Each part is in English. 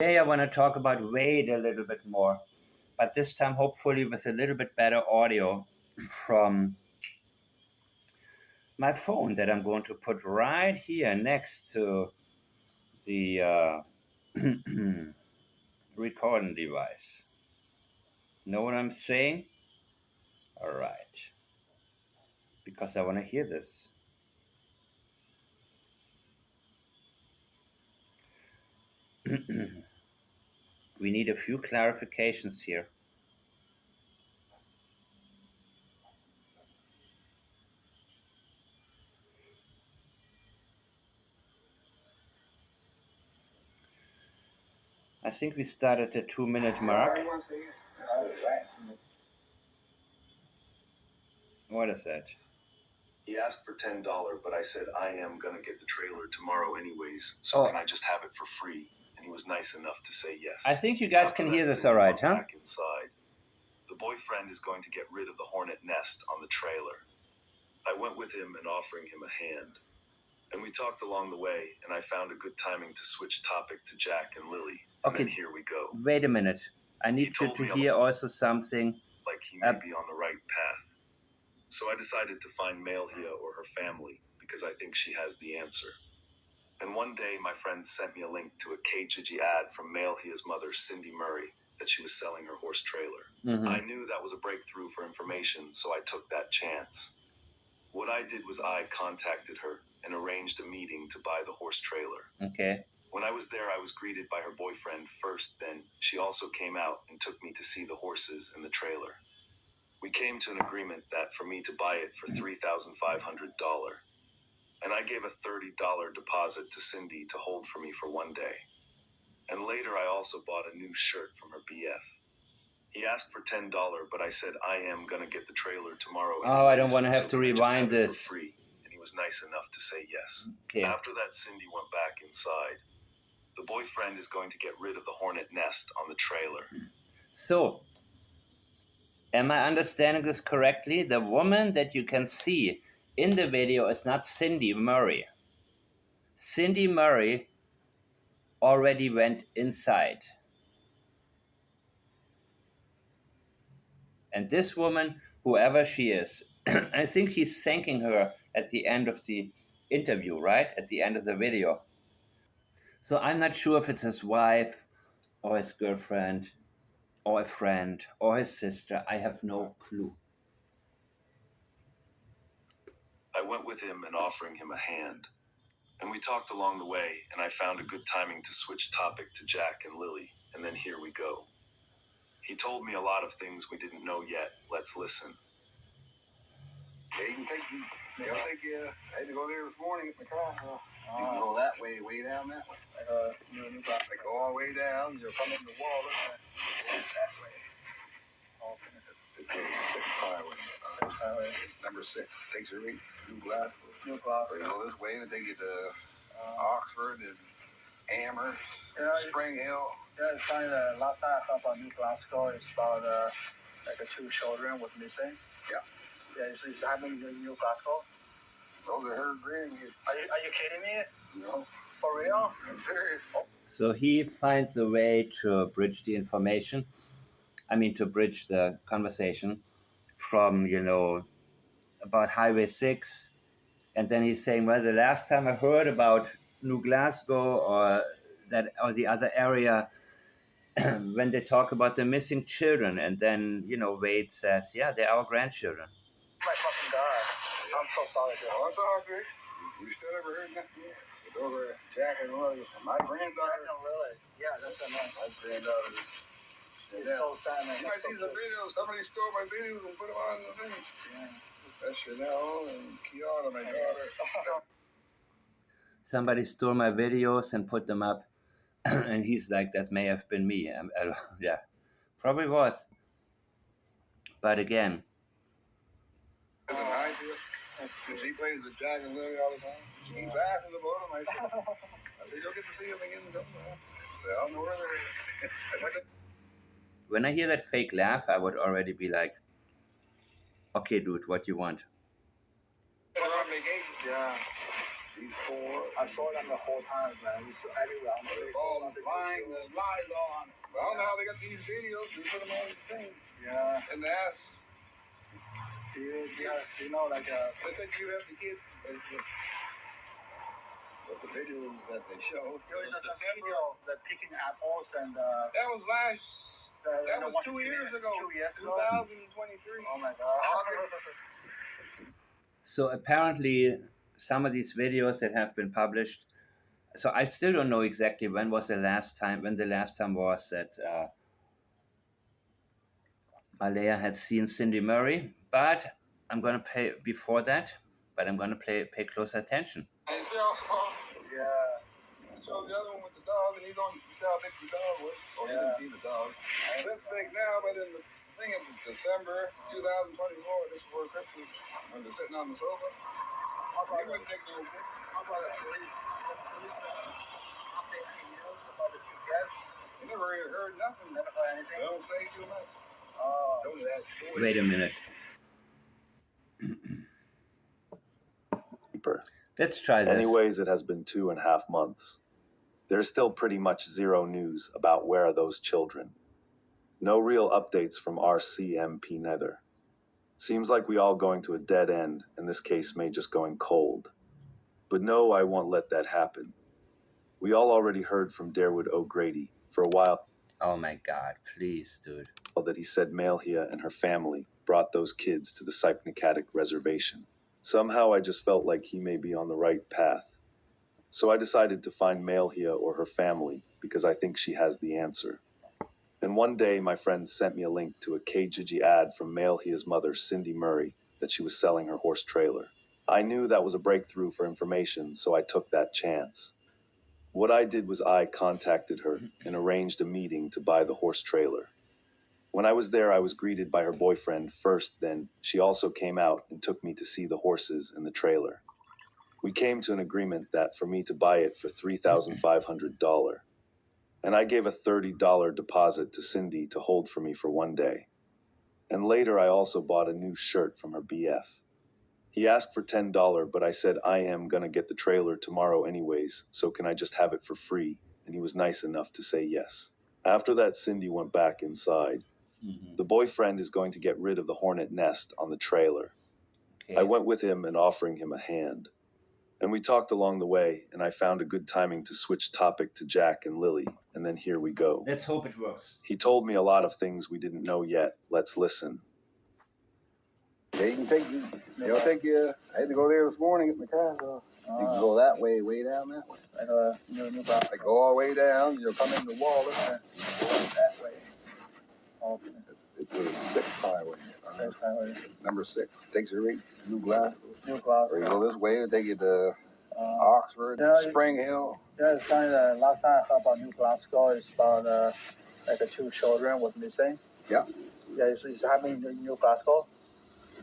Today I want to talk about weight a little bit more, but this time hopefully with a little bit better audio from my phone that I'm going to put right here next to the recording device. Know what I'm saying? All right, because I want to hear this. We need a few clarifications here. I think we start at the 2-minute mark. What is that? He asked for $10, but I said I am gonna get the trailer tomorrow anyways, so can I just have it for free? And he was nice enough to say yes. I think you guys can hear this all right, huh? Back inside. The boyfriend is going to get rid of the hornet nest on the trailer. I went with him and offering him a hand. And we talked along the way, and I found a good timing to switch topic to Jack and Lily. And Okay, then here we go. Wait a minute. I need to hear also something. Like he may be on the right path. So I decided to find Malehya or her family, because I think she has the answer. And one day, my friend sent me a link to a Kijiji ad from Malehya's mother, Cindy Murray, that she was selling her horse trailer. I knew that was a breakthrough for information, so I took that chance. What I did was I contacted her and arranged a meeting to buy the horse trailer. Okay. When I was there, I was greeted by her boyfriend first, then she also came out and took me to see the horses and the trailer. We came to an agreement that for me to buy it for $3,500, and I gave a $30 deposit to Cindy to hold for me for one day. And later I also bought a new shirt from her BF. He asked for $10, but I said I am gonna get the trailer tomorrow. Oh, I don't want to have to rewind this. For free, and he was nice enough to say yes. Okay. After that, Cindy went back inside. The boyfriend is going to get rid of the hornet nest on the trailer. So, am I understanding this correctly? The woman that you can see in the video is not Cindy Murray. Cindy Murray already went inside. And this woman, whoever she is, I think he's thanking her at the end of the interview, right? At the end of the video. So I'm not sure if it's his wife or his girlfriend or a friend or his sister. I have no clue. I went with him and offering him a hand. And we talked along the way, and I found a good timing to switch topic to Jack and Lily. And then here we go. He told me a lot of things we didn't know yet. Let's listen. They can take you. I had to go there this morning at the car. You can go that way, way down that way. Like go all the way down, you'll come in the wall that way. It's a 6 highway. Number 6. Takes you right through Glasgow. They go this way and take you to Oxford and Amherst, Spring Hill. Yeah, it's kind of last time I thought about New Glasgow, it's about like 2 children with missing. Yeah. Yeah, it's happening in New Glasgow. Those are her grandkids. Are you kidding me? No. For real? I'm serious. So he finds a way to bridge the information. To bridge the conversation from, about Highway 6. And then he's saying, well, the last time I heard about New Glasgow or the other area, when they talk about the missing children, and then, Wade says, yeah, they're our grandchildren. Oh my fucking God. I'm so sorry, dude. Oh, it's all good. We still never heard nothing yet. It's over Jack and Lily. My granddaughter. No, really? Yeah, that's a nice. My granddaughter. It's so sad, man. You might see the videos. Somebody stole my videos and put them on the thing. Yeah. That's Chanel and Kiana, my daughter. Somebody stole my videos and put them up. And he's like, that may have been me. Yeah, probably was. But again. She plays with Jack and Lily all the time. She keeps asking about him. I said, you'll get to see him again sometime. I said, I don't know where they're at. When I hear that fake laugh, I would already be like, okay, dude, what you want? On vacation. Yeah. She's 4. I saw them the whole time, man. It's everywhere. All lying, the lies on. Well, I don't know how they got these videos. They put them on the thing. Yeah. And they ask, You know, like, they said you have the kids. But the videos that they show. the video, the picking apples and, That was that was 2 years ago. 2 years ago. 2023. Oh my God. So apparently, some of these videos that have been published. So I still don't know exactly when the last time was that Malehya had seen Cindy Murray, but I'm gonna pay before that. But I'm gonna pay close attention. And see also, Yeah. I showed the other one with the dog, and he's on. You see how big the dog was? Oh, you didn't see the dog. And this big now, but in the thing is December 2024, this before Christmas, when they're sitting on the sofa. You wouldn't take no picture. How about the police updating news about the GPS? You never heard nothing. Never heard anything? Don't say too much. Oh. Tell me that story. Wait a minute. Let's try this. Anyways, it has been 2.5 months. There's still pretty much zero news about where are those children. No real updates from RCMP neither. Seems like we all going to a dead end, and this case may just going cold. But no, I won't let that happen. We all already heard from Darewood O'Grady for a while. Oh my God, please, dude. That he said Malehya and her family brought those kids to the Cypnicatic reservation. Somehow I just felt like he may be on the right path. So I decided to find Malehya or her family because I think she has the answer. And one day my friend sent me a link to a Kijiji ad from Malehya's mother, Cindy Murray, that she was selling her horse trailer. I knew that was a breakthrough for information, so I took that chance. What I did was I contacted her and arranged a meeting to buy the horse trailer. When I was there, I was greeted by her boyfriend first, then she also came out and took me to see the horses and the trailer. We came to an agreement that for me to buy it for $3,500, and I gave a $30 deposit to Cindy to hold for me for one day. And later I also bought a new shirt from her BF. He asked for $10, but I said I am gonna get the trailer tomorrow anyways, so can I just have it for free? And he was nice enough to say yes. After that, Cindy went back inside. The boyfriend is going to get rid of the hornet nest on the trailer. Okay. I went with him and offering him a hand. And we talked along the way, and I found a good timing to switch topic to Jack and Lily, and then here we go. Let's hope it works. He told me a lot of things we didn't know yet. Let's listen. They can take you. They'll take you. I had to go there this morning at my car. So you can go that way down that way. I go all the way down. You'll come into Wallace and go that way. Okay. It's a 6 highway. Number 6 takes you right to New Glasgow. Or you go this way, it'll take you to Oxford, Spring Hill. Yeah, it's kind of last time I heard about New Glasgow is about like the 2 children was missing. Yeah. Yeah, it's happening in New Glasgow.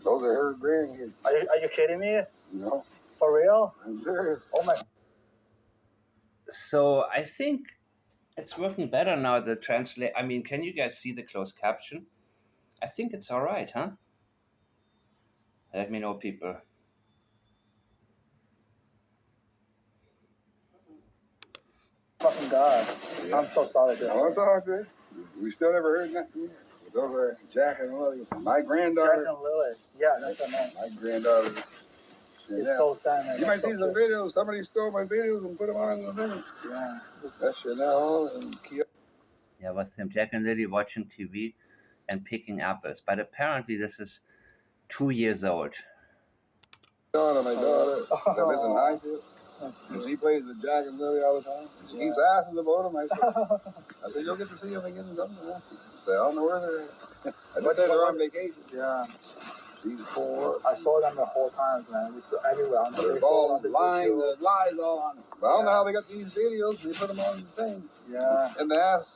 Those are her grandkids. Are you kidding me? No. For real? I'm serious. Oh my. So I think it's working better now. The translate. I mean, can you guys see the closed caption? I think it's all right, huh? Let me know, people. Fucking God. Yeah. I'm so sorry, dude. Oh, it's all good. We still never heard nothing yet. Those are Jack and Lily. My granddaughter. Jack and Lily. Yeah, that's the name. My granddaughter. It's so sad, man. You might so see some cute. videos. Somebody stole my videos and put them on the thing. Yeah. That's Chanel and Kia. Yeah, was him, Jack and Lily watching TV and picking apples. But apparently this is 2 years old. My daughter that lives in Highfield. And she plays with Jack and Lily all the time. She keeps asking about them. I said, you'll get to see them again something. She said, I don't know where they're at. I just said they're on vacation. Yeah. She's 4. I saw them the whole time, man. It's everywhere. On the They're Facebook, all on the lying, YouTube. the lies all on them. But I don't know how they got these videos. They put them on the thing. Yeah. And they ask.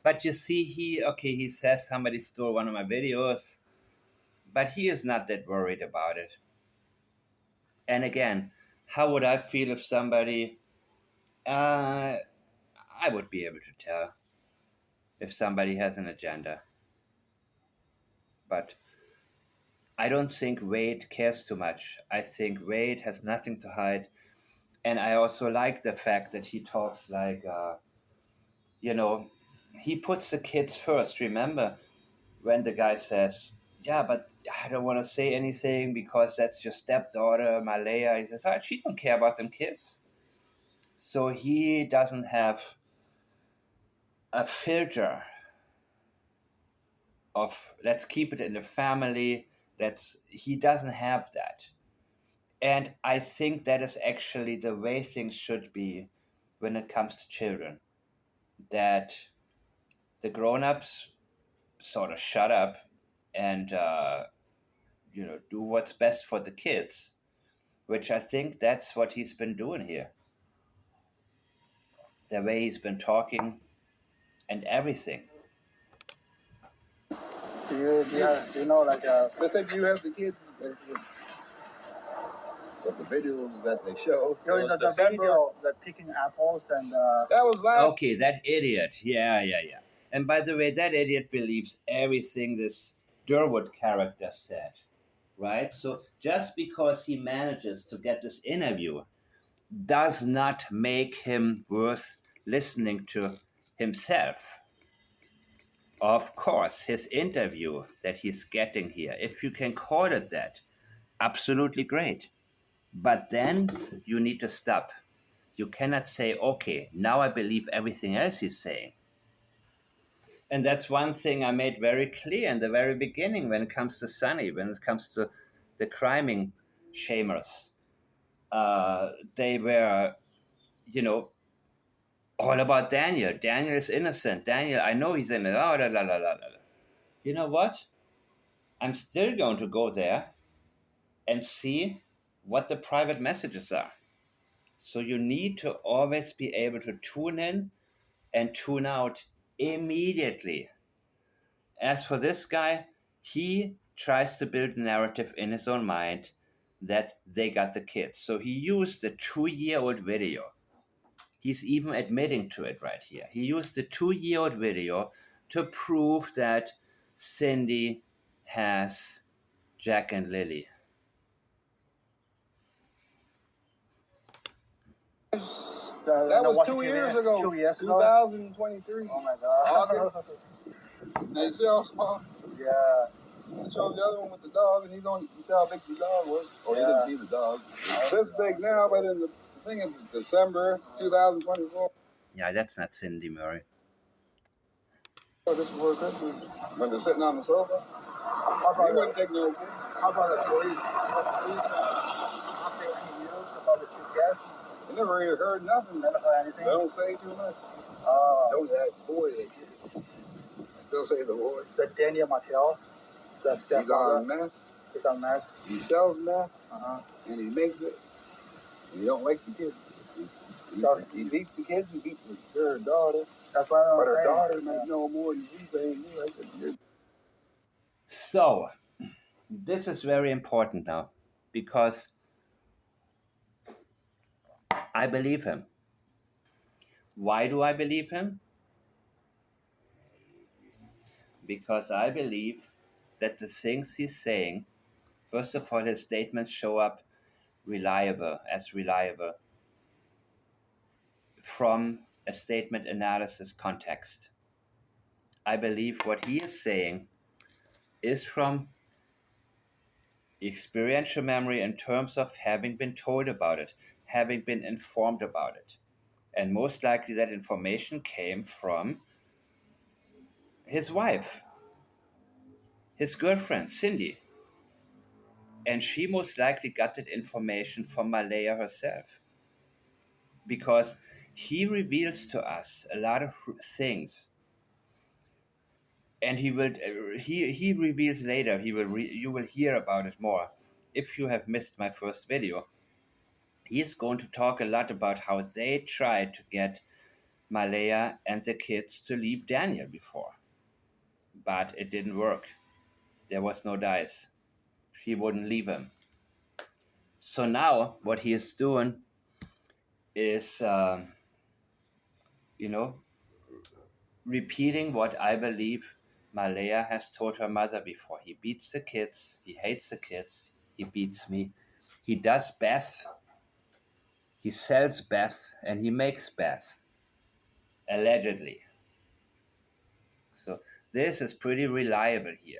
But you see, he says somebody stole one of my videos, but he is not that worried about it. And again, how would I feel if somebody, I would be able to tell if somebody has an agenda. But I don't think Wade cares too much. I think Wade has nothing to hide. And I also like the fact that he talks like, you know, he puts the kids first. Remember when the guy says, "Yeah, but I don't want to say anything because that's your stepdaughter, Malehya." He says, "Ah, she don't care about them kids." So he doesn't have a filter of let's keep it in the family. He doesn't have that. And I think that is actually the way things should be when it comes to children. That the grown-ups sort of shut up and do what's best for the kids, which I think that's what he's been doing here. The way he's been talking and everything. Do you know, like, They said you have the kids. But the videos that they show. the video, the picking apples and. That was last. Okay, that idiot. Yeah. And by the way, that idiot believes everything this Durwood character said, right? So just because he manages to get this interview does not make him worth listening to himself. Of course, his interview that he's getting here, if you can call it that, absolutely great. But then you need to stop. You cannot say, okay, now I believe everything else he's saying. And that's one thing I made very clear in the very beginning when it comes to Sunny, when it comes to the criming shamers. They were, you know, all about Daniel. Daniel is innocent. Daniel, I know he's innocent. Oh, la, la, la, la, la. You know what? I'm still going to go there and see what the private messages are. So you need to always be able to tune in and tune out immediately. As for this guy, he tries to build a narrative in his own mind that they got the kids. So he used the 2-year-old video. He's even admitting to it right here. He used the 2-year-old video to prove that Cindy has Jack and Lily. That was 2 years ago. 2 years ago. 2023. Oh my God. August. Now you see how small? Yeah. I showed the other one with the dog, and you see how big the dog was? Oh, you didn't see the dog. This big now, but in the thing is December 2024. Yeah, that's not Cindy Murray. Oh, this before Christmas. When they're sitting on the sofa. He wouldn't take no. How about the police? Update any news about the two guests? I never really heard nothing. Never heard anything? They don't say too much. It's only that boy they get. Still say the boy. The Daniel Martel, the Stepfather. He's on meth. He's on meth. He sells meth. Uh-huh. And he makes it. And he don't like the kids. He beats the kids. He beats their daughter. That's why I'm But her saying. daughter might know more than she's saying. So, this is very important now because I believe him. Why do I believe him? Because I believe that the things he's saying, first of all, his statements show up reliable from a statement analysis context. I believe what he is saying is from experiential memory in terms of having been told about it, having been informed about it. And most likely that information came from his wife, his girlfriend, Cindy. And she most likely got that information from Malehya herself. Because he reveals to us a lot of things. And he reveals later, you will hear about it more. If you have missed my first video, he is going to talk a lot about how they tried to get Malehya and the kids to leave Daniel before. But it didn't work. There was no dice. She wouldn't leave him. So now what he is doing is, repeating what I believe Malehya has told her mother before. He beats the kids. He hates the kids. He beats me. He does Beth He sells Beth and he makes Beth, allegedly. So this is pretty reliable here.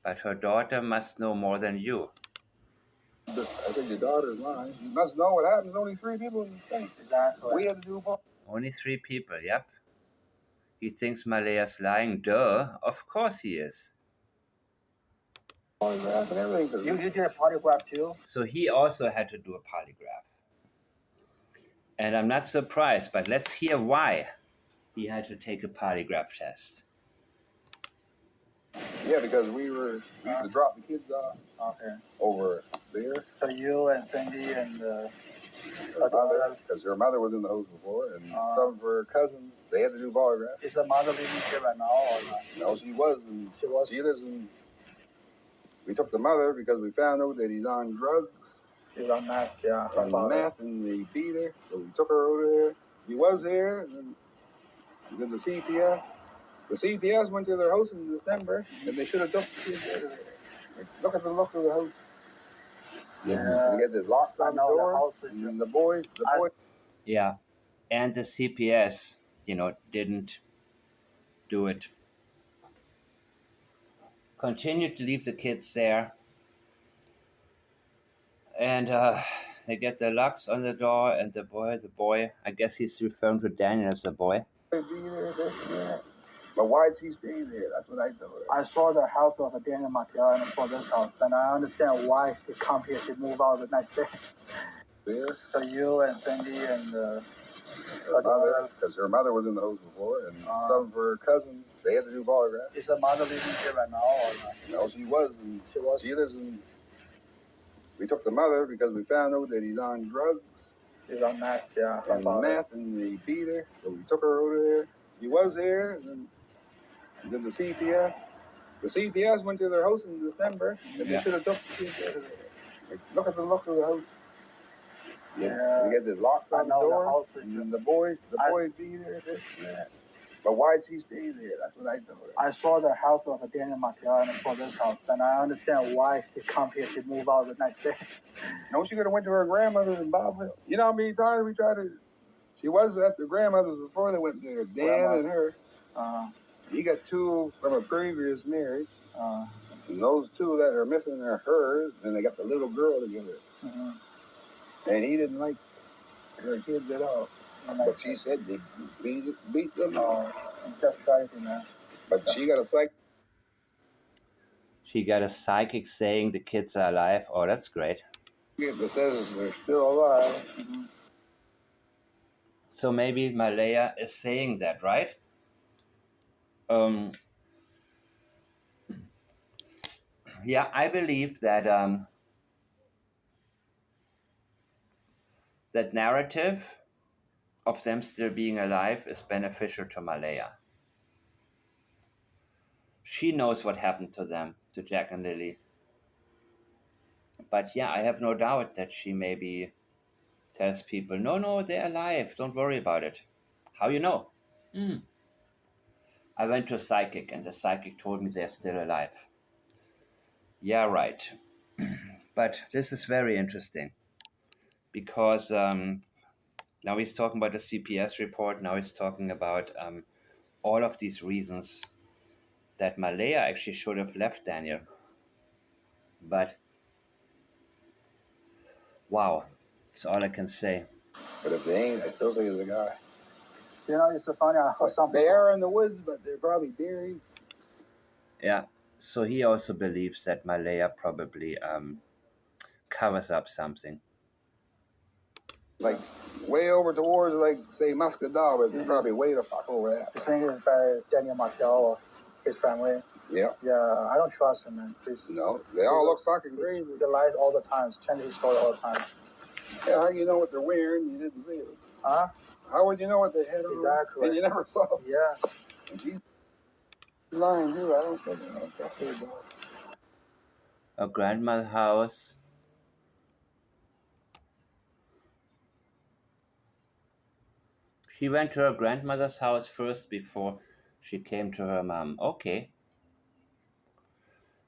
But her daughter must know more than you. I think your daughter's lying. You must know what happens. Only 3 people in the thing. Exactly. We had to do both. Only 3 people, yep. He thinks Malehya's lying. Duh, of course he is. Polygraph and everything. You did a polygraph too? So he also had to do a polygraph. And I'm not surprised, but let's hear why he had to take a polygraph test. Yeah, because we used to drop the kids off over there. So you and Cindy and because her mother was in the house before, and some of her cousins, they had to do polygraph. Is the mother living here right now or not? No, she was, and she lives in. We took the mother because we found out that he's on drugs. She's on meth, yeah. On meth, and they beat her, so we took her over there. He was here, and then we did the CPS. The CPS went to their house in December, and they should have took the kids out of there. Like, look at the look of the house. Yeah. They get the locks on the door, the house and the boy. Yeah, and the CPS, didn't do it. Continued to leave the kids there. And they get the locks on the door, and the boy, I guess he's referring to Daniel as the boy. But why is he staying there? That's what I thought. I saw the house of Daniel Malehya and I saw this house, and I understand why she come here. She move out the next day. There? So you and Cindy and her mother, because her mother was in the house before, and some of her cousins, they had to do polygraph. Is the mother living here right now or not? No, she was, and she lives in. We took the mother because we found out that he's on drugs. He's on meth, yeah. On meth, and they beat her, so we took her over there. He was there, and then we did the CPS. The CPS went to their house in December, and they should have took the kids out of there. Like, look at the look of the house. Yeah. They get the locks on the door, and the boy beat her, this and that. But why is he staying there? That's what I thought. I saw the house of Daniel Malehya and I saw this house, and I understand why she come here. She move out the next day. No, she could have went to her grandmother's in Bobville. You know how many times we tried to... She was at the grandmother's before they went there. Dan and her. He got 2 from a previous marriage. And those 2 that are missing are hers. And they got the little girl together. And he didn't like her kids at all. But she said they beat them. Just crazy, man. But she got a psych. She got a psychic saying the kids are alive. Oh, that's great. That says they're still alive. So maybe Malehya is saying that, right? Yeah, I believe that that narrative of them still being alive is beneficial to Malehya. She knows what happened to them, to Jack and Lily. But yeah, I have no doubt that she maybe tells people, no, they're alive. Don't worry about it. How you know? I went to a psychic, and the psychic told me they're still alive. Yeah, right. But this is very interesting because now he's talking about the CPS report. Now he's talking about all of these reasons that Malehya actually should have left Daniel. But wow, that's all I can say. But if they ain't, I still say it's a guy. You know, it's so funny. I heard something. They are in the woods, but they're probably buried. Yeah. So he also believes that Malehya probably covers up something. Like way over towards, like, say, Muscadal, but they're probably way the fuck over that. You think it's by Daniel Malehya or his family? Yeah. Yeah, I don't trust him, man. No, they all look fucking crazy. They lies all the time. Change his story all the time. Yeah, how you know what they're wearing? You didn't see it. Huh? How would you know what they had on? Exactly. And you never saw it. Yeah. And she's lying too. I don't think that's her dog. A grandma's house. She went to her grandmother's house first before she came to her mom. Okay.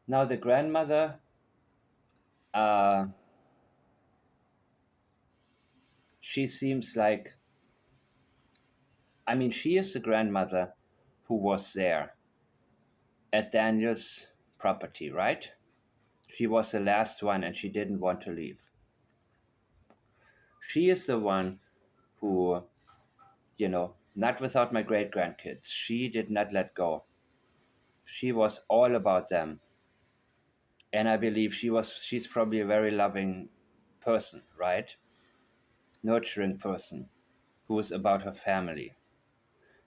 Now the grandmother Uh, she seems like, I mean, she is the grandmother who was there at Daniel's property, right? She was the last one and she didn't want to leave. She is the one who, not without my great grandkids, she did not let go. She was all about them. And I believe she's probably a very loving person, right? Nurturing person who is about her family.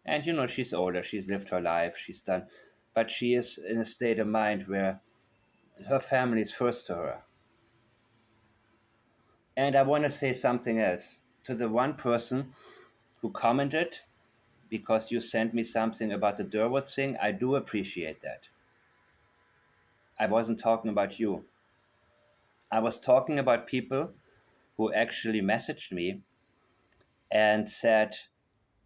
And she's older, she's lived her life, she's done, but she is in a state of mind where her family is first to her. And I want to say something else to the one person who commented because you sent me something about the Durwood thing. I do appreciate that. I wasn't talking about you. I was talking about people who actually messaged me and said,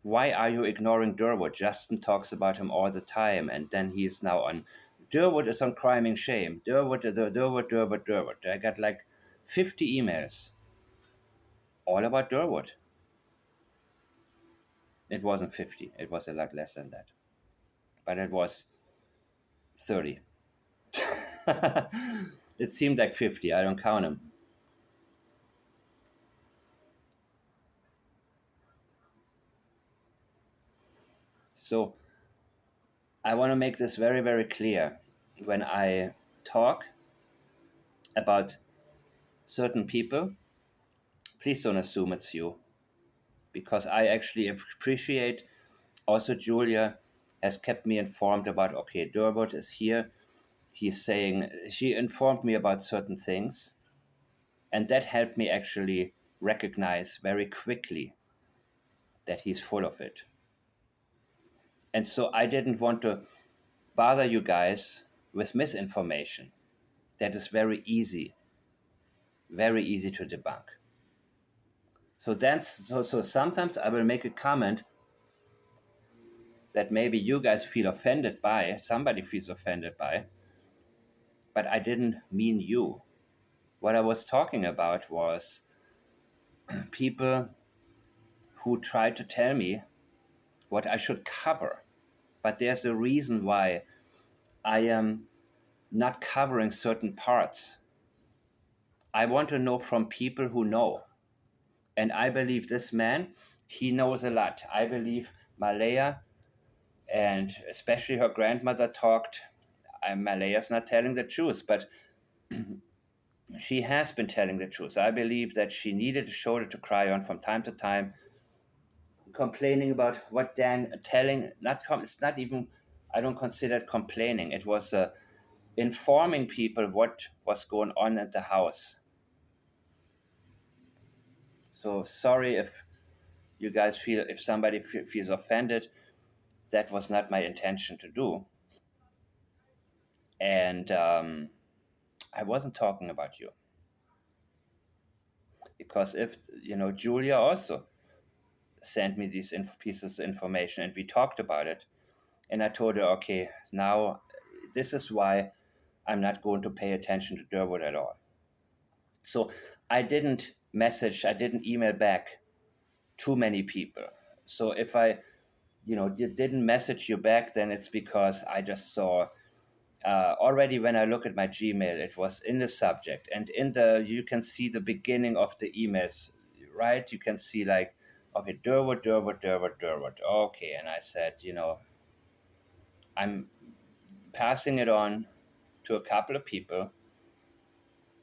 "Why are you ignoring Durwood? Justin talks about him all the time, and then he is now on. Durwood is on Crime and Shame. Durwood. I got like 50 emails all about Durwood. It wasn't 50, it was a lot less than that. But it was 30. It seemed like 50, I don't count them. So I want to make this very, very clear. When I talk about certain people, please don't assume it's you, because I actually appreciate also Julia has kept me informed about, okay, Durwood is here. He's saying, she informed me about certain things, and that helped me actually recognize very quickly that he's full of it. And so I didn't want to bother you guys with misinformation. That is very easy to debunk. So sometimes I will make a comment that maybe you guys feel offended by, somebody feels offended by, but I didn't mean you. What I was talking about was people who try to tell me what I should cover. But there's a reason why I am not covering certain parts. I want to know from people who know. And I believe this man, he knows a lot. I believe Malehya and especially her grandmother talked. Malehya's not telling the truth, but she has been telling the truth. I believe that she needed a shoulder to cry on from time to time, complaining about what Dan telling. It's not even. I don't consider it complaining. It was informing people what was going on at the house. So sorry if you guys feel, if somebody feels offended. That was not my intention to do. And I wasn't talking about you, because if Julia also sent me these pieces of information and we talked about it, and I told her, okay, now this is why I'm not going to pay attention to Durwood at all. So I didn't email back too many people. So if I didn't message you back, then it's because I just saw already when I look at my Gmail, it was in the subject, and you can see the beginning of the emails, right? You can see like, okay, Durwood. Okay, and I said, I'm passing it on to a couple of people,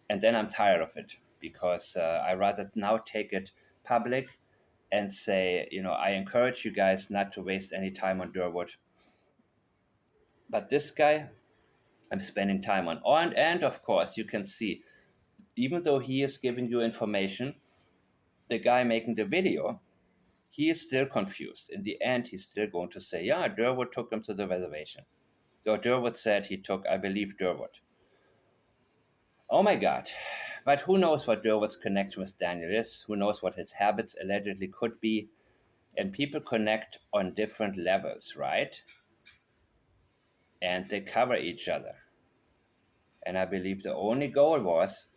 and then I'm tired of it because I rather now take it public and say, I encourage you guys not to waste any time on Durwood. But this guy, I'm spending time on. And of course, you can see, even though he is giving you information, the guy making the video, he is still confused. In the end, he's still going to say, yeah, Durwood took him to the reservation. Or Durwood said he took, I believe, Durwood. Oh my God. But who knows what Durwood's connection with Daniel is? Who knows what his habits allegedly could be? And people connect on different levels, right? And they cover each other. And I believe the only goal was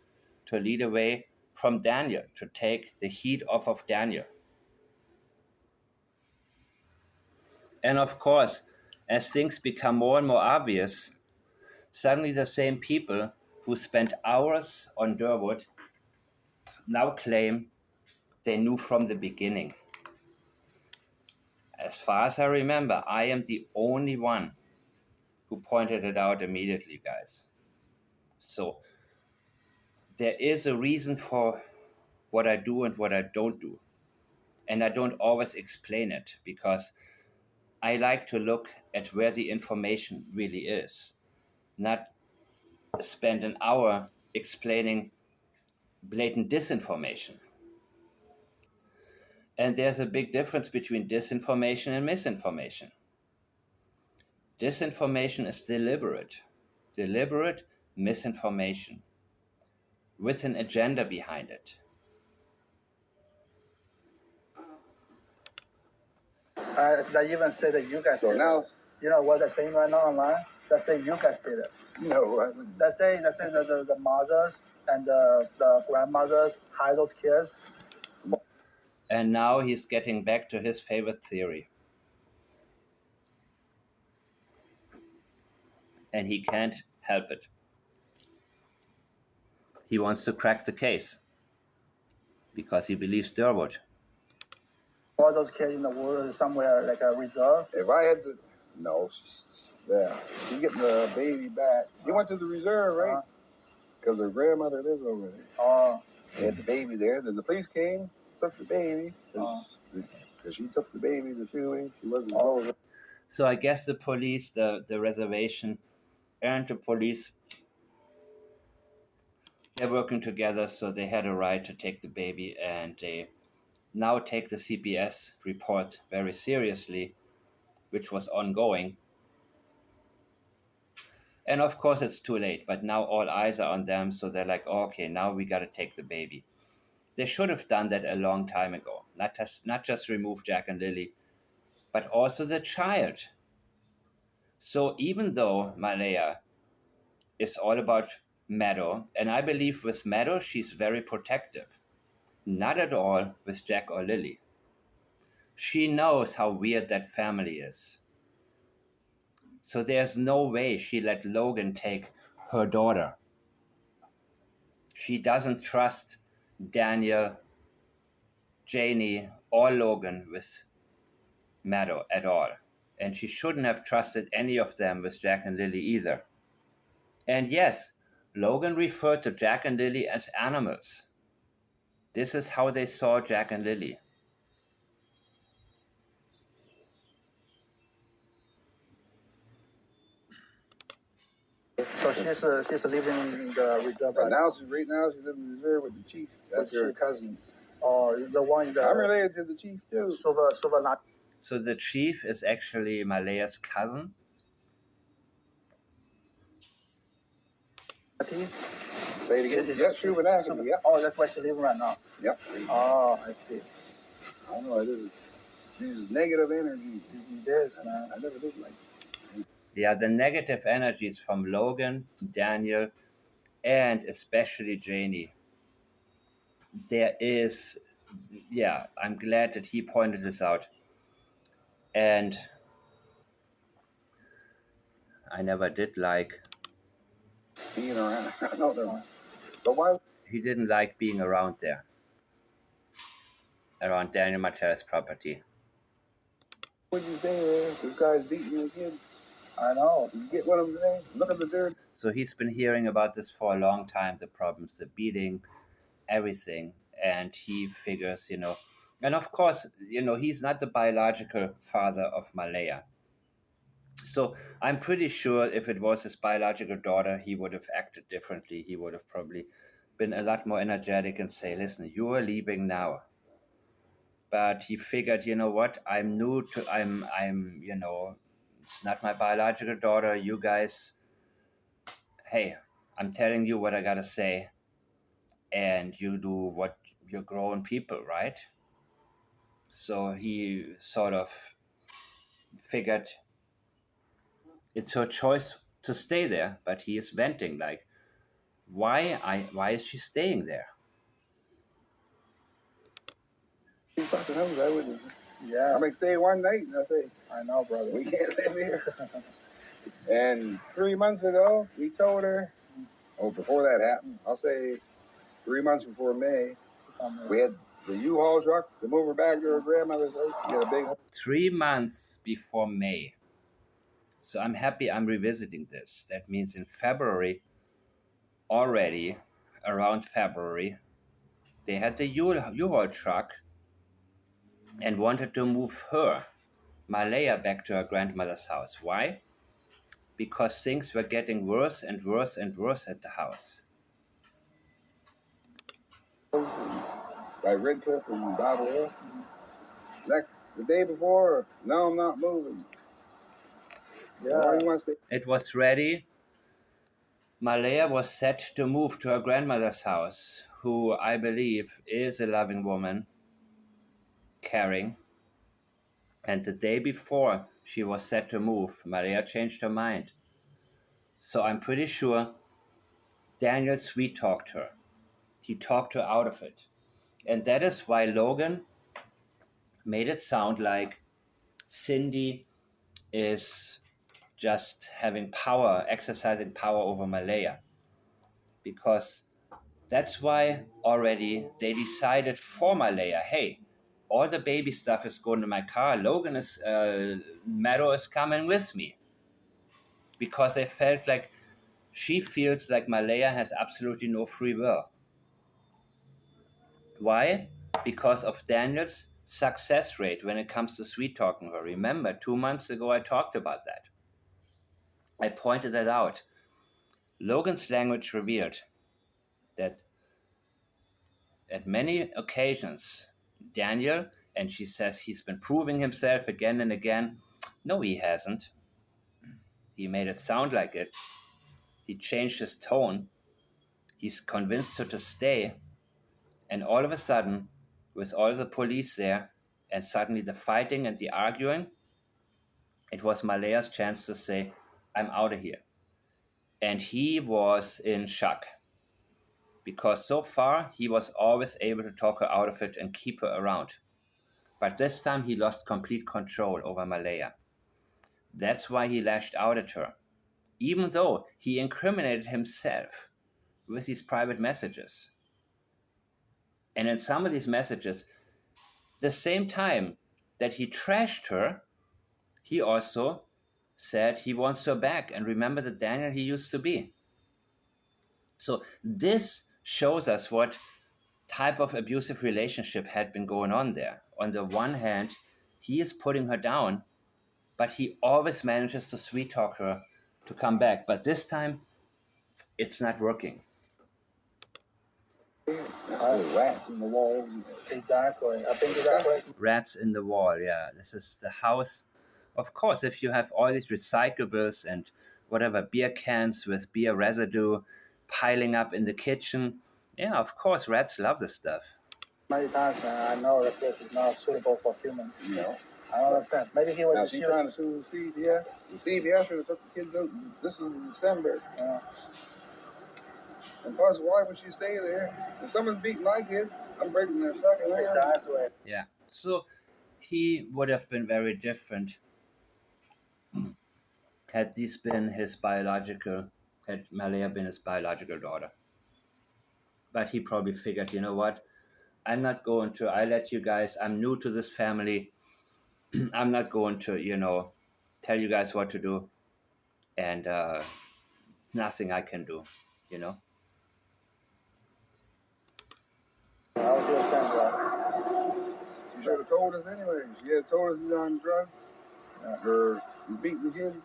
to lead away from Daniel, to take the heat off of Daniel. And of course, as things become more and more obvious, suddenly the same people who spent hours on Durwood now claim they knew from the beginning. As far as I remember, I am the only one who pointed it out immediately, guys. So there is a reason for what I do and what I don't do. And I don't always explain it because I like to look at where the information really is, not spend an hour explaining blatant disinformation. And there's a big difference between disinformation and misinformation. Disinformation is deliberate misinformation with an agenda behind it. They even say that you guys did it. You know what they're saying right now online? They say you guys did it. No, They say the mothers and the grandmothers hide those kids. And now he's getting back to his favorite theory. And he can't help it. He wants to crack the case because he believes Durwood. All those kids in the world somewhere like a reserve. If I had to, no, yeah, she's getting the baby back. She went to the reserve, right? Because her grandmother lives over there. Oh. They had the baby there. Then the police came, took the baby. Because she took the baby to shooting. She wasn't over. So I guess the police, the reservation, and the police, they're working together, so they had a right to take the baby, and they now take the CPS report very seriously, which was ongoing. And of course, it's too late, but now all eyes are on them, so they're like, oh, okay, now we got to take the baby. They should have done that a long time ago. Not just remove Jack and Lily, but also the child. So even though Malehya is all about Meadow, and I believe with Meadow, she's very protective. Not at all with Jack or Lily. She knows how weird that family is. So there's no way she let Logan take her daughter. She doesn't trust Daniel, Janie, or Logan with Meadow at all. And she shouldn't have trusted any of them with Jack and Lily either. And yes, Logan referred to Jack and Lily as animals. This is how they saw Jack and Lily. So she's living in the reserve. Right now, she's living in the reserve with the chief. That's her cousin. Oh, the one that I'm related to the chief too. So the chief is actually Malehya's cousin. Say it again. Yes, true, but actually, yep. Oh, that's where she's living right now. Yep. Oh, I see. I don't know. This is negative energy. It is, man. I never did like it. Yeah, the negative energies from Logan, Daniel, and especially Janie. There is, yeah, I'm glad that he pointed this out. And I never did like being around. No. But why? He didn't like being around there, around Daniel Mattel's property. What you saying? This guy's beating you again. I know. You get what I'm saying? Look at the dirt. So he's been hearing about this for a long time, the problems, the beating, everything. And he figures, and of course, he's not the biological father of Malehya. So I'm pretty sure if it was his biological daughter, he would have acted differently. He would have probably been a lot more energetic and say, listen, you are leaving now. But he figured, you know what, I'm new to, it's not my biological daughter. You guys, hey, I'm telling you what I gotta say. And you do what you're grown people, right? So he sort of figured it's her choice to stay there, but he is venting like, Why is she staying there? You fucking knows I wouldn't. Yeah. I may stay one night and I say, I know, brother. We can't live here. And 3 months ago, we told her, oh, before that happened, I'll say 3 months before May, we had the U-Haul truck to move her back to her grandmother's house. We got a big 3 months before May. So I'm happy I'm revisiting this. That means in February, already around February, they had the U-Haul truck and wanted to move her, Malehya, back to her grandmother's house. Why? Because things were getting worse and worse and worse at the house. by Redcliffe and Bible Hill. Next, the day before, no, I'm not moving. Yeah. Why do you want to stay? It was ready. Malehya was set to move to her grandmother's house, who I believe is a loving woman, caring. And the day before she was set to move, Malehya changed her mind. So I'm pretty sure Daniel sweet talked her. He talked her out of it. And that is why Logan made it sound like Cindy is just having power, exercising power over Malehya. Because that's why already they decided for Malehya, hey, all the baby stuff is going to my car. Meadow is coming with me. Because they felt like she feels like Malehya has absolutely no free will. Why? Because of Daniel's success rate when it comes to sweet talking her. Remember, 2 months ago I talked about that. I pointed that out. Logan's language revealed that at many occasions, Daniel, and she says he's been proving himself again and again. No, he hasn't. He made it sound like it. He changed his tone. He's convinced her to stay. And all of a sudden, with all the police there, and suddenly the fighting and the arguing, it was Malehya's chance to say, I'm out of here. And he was in shock. Because so far, he was always able to talk her out of it and keep her around. But this time, he lost complete control over Malehya. That's why he lashed out at her, even though he incriminated himself with these private messages. And in some of these messages, the same time that he trashed her, he also said he wants her back and remember the Daniel he used to be. So this shows us what type of abusive relationship had been going on there. On the one hand, he is putting her down, but he always manages to sweet talk her to come back. But this time, it's not working. Rats in the wall. Exactly. I think exactly. Rats in the wall, yeah. This is the house. Of course, if you have all these recyclables and whatever beer cans with beer residue piling up in the kitchen, yeah, of course, rats love this stuff. Many times, man, I know that this is not suitable for humans. No. I don't understand. Maybe he was Now just she's trying to sue the CBS. The CBS should have took the kids out. This was in December. And plus, why would you stay there? If someone's beating my kids, I'm breaking their fucking legs. Exactly. Yeah. So he would have been very different had Malehya been his biological daughter. But he probably figured, you know what? I let you guys, I'm new to this family. I'm not going to, tell you guys what to do. And nothing I can do, you know? I would do the same, bro. She should have told us anyway. She had told us he's on drugs. Or beating the kids.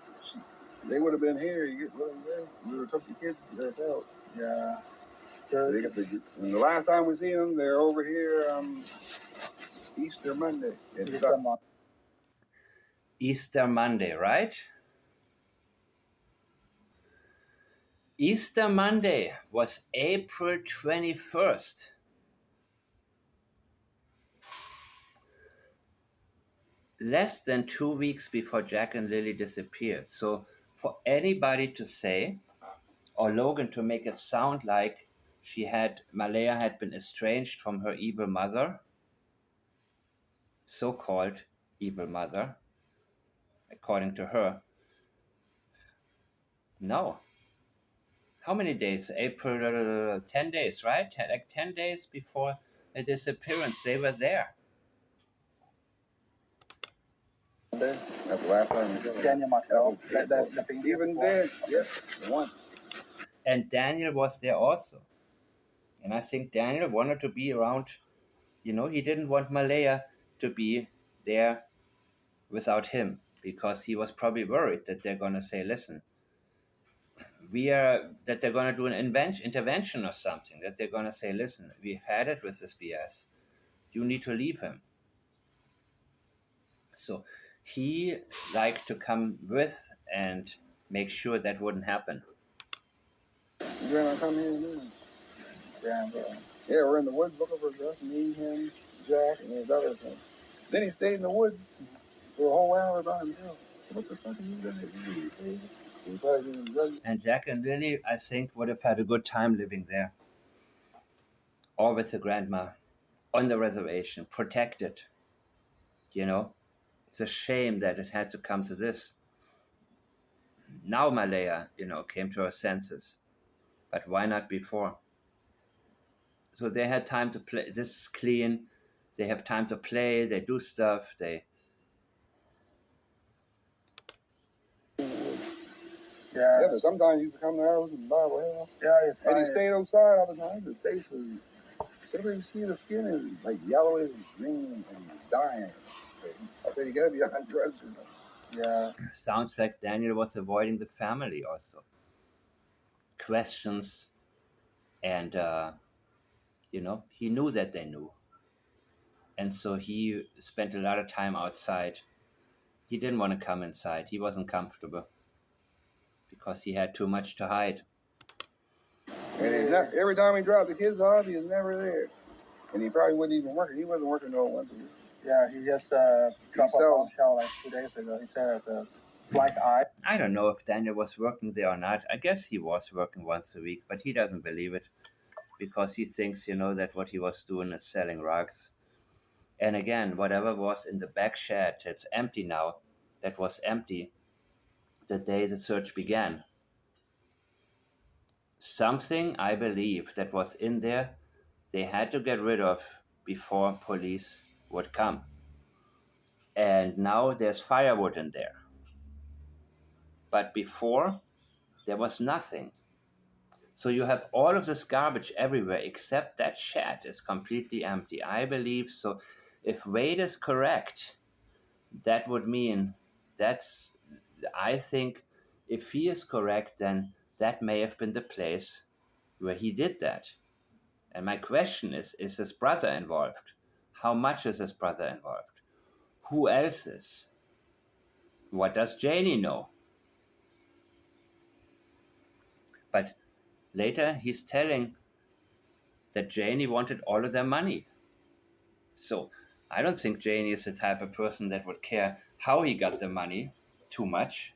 They would have been here. You get what I'm saying? We would have took the kids themselves. Yeah. And the last time we seen them, they're over here Easter Monday. Easter Monday, right? Easter Monday was April 21st. Less than 2 weeks before Jack and Lily disappeared. So for anybody to say or Logan to make it sound like Malehya had been estranged from her evil mother, so-called evil mother, according to her. No. How many days? April, 10 days, right? Like 10 days before the disappearance, they were there. That's the last time we did. Daniel Martel. Even then, yes, one. And Daniel was there also. And I think Daniel wanted to be around, he didn't want Malehya to be there without him, because he was probably worried that they're going to say, listen, that they're going to do an intervention or something, that they're going to say, listen, we've had it with this BS. You need to leave him. So he liked to come with and make sure that wouldn't happen. You gonna come here now? Yeah, yeah, we're in the woods looking for Gus, me, him, Jack, and his other son. Then he stayed in the woods for a whole hour by himself. So what the fuck are you gonna do? You crazy? And Jack and Lily, I think, would have had a good time living there, or with the grandma, on the reservation, protected. It's a shame that it had to come to this. Now Malehya, came to her senses, but why not before? So they had time to play. This is clean. They have time to play. They do stuff. Yeah, but sometimes he used to come to ours and Bible hell. Yeah, it's fine. And he stayed outside all the time. His face was, somebody see the skin is like yellowish and green and dying. I said, you gotta be on drugs or something. Yeah. Sounds like Daniel was avoiding the family also. Questions, and he knew that they knew. And so he spent a lot of time outside. He didn't want to come inside. He wasn't comfortable because he had too much to hide. And he's not, every time he dropped the kids off, he was never there. And he probably wouldn't even work. He wasn't working no once a week. Yeah, he just dropped off Shell like 2 days ago. He said at the Black Eye. I don't know if Daniel was working there or not. I guess he was working once a week, but he doesn't believe it because he thinks, that what he was doing is selling rugs. And again, whatever was in the back shed, it's empty now. That was empty the day the search began. Something, I believe, that was in there, they had to get rid of before police would come. And now there's firewood in there. But before, there was nothing. So you have all of this garbage everywhere except that shed is completely empty. I believe so. If Wade is correct, that would mean I think if he is correct, then that may have been the place where he did that. And my question is his brother involved? How much is his brother involved? Who else is? What does Janie know? But later he's telling that Janie wanted all of their money. So I don't think Janie is the type of person that would care how he got the money too much.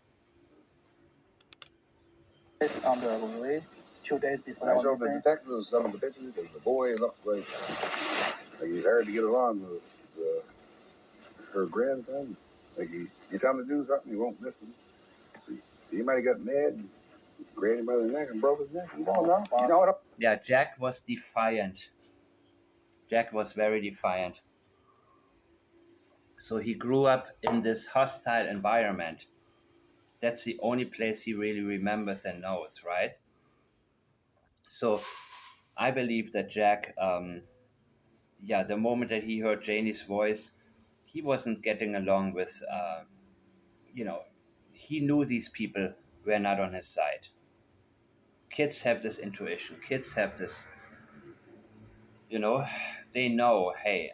On the way, 2 days before. I showed the detectives some of the pictures. The boy looked like he's hard to get along with her grandson. Like you tell him to do something, he won't listen. So he might have got mad and grabbed him by the neck and broke his neck. You don't know. You know what? Yeah, Jack was defiant. Jack was very defiant. So he grew up in this hostile environment. That's the only place he really remembers and knows, right? So I believe that Jack, the moment that he heard Janie's voice, he wasn't getting along with, he knew these people were not on his side. Kids have this intuition. Kids have this, they know, hey,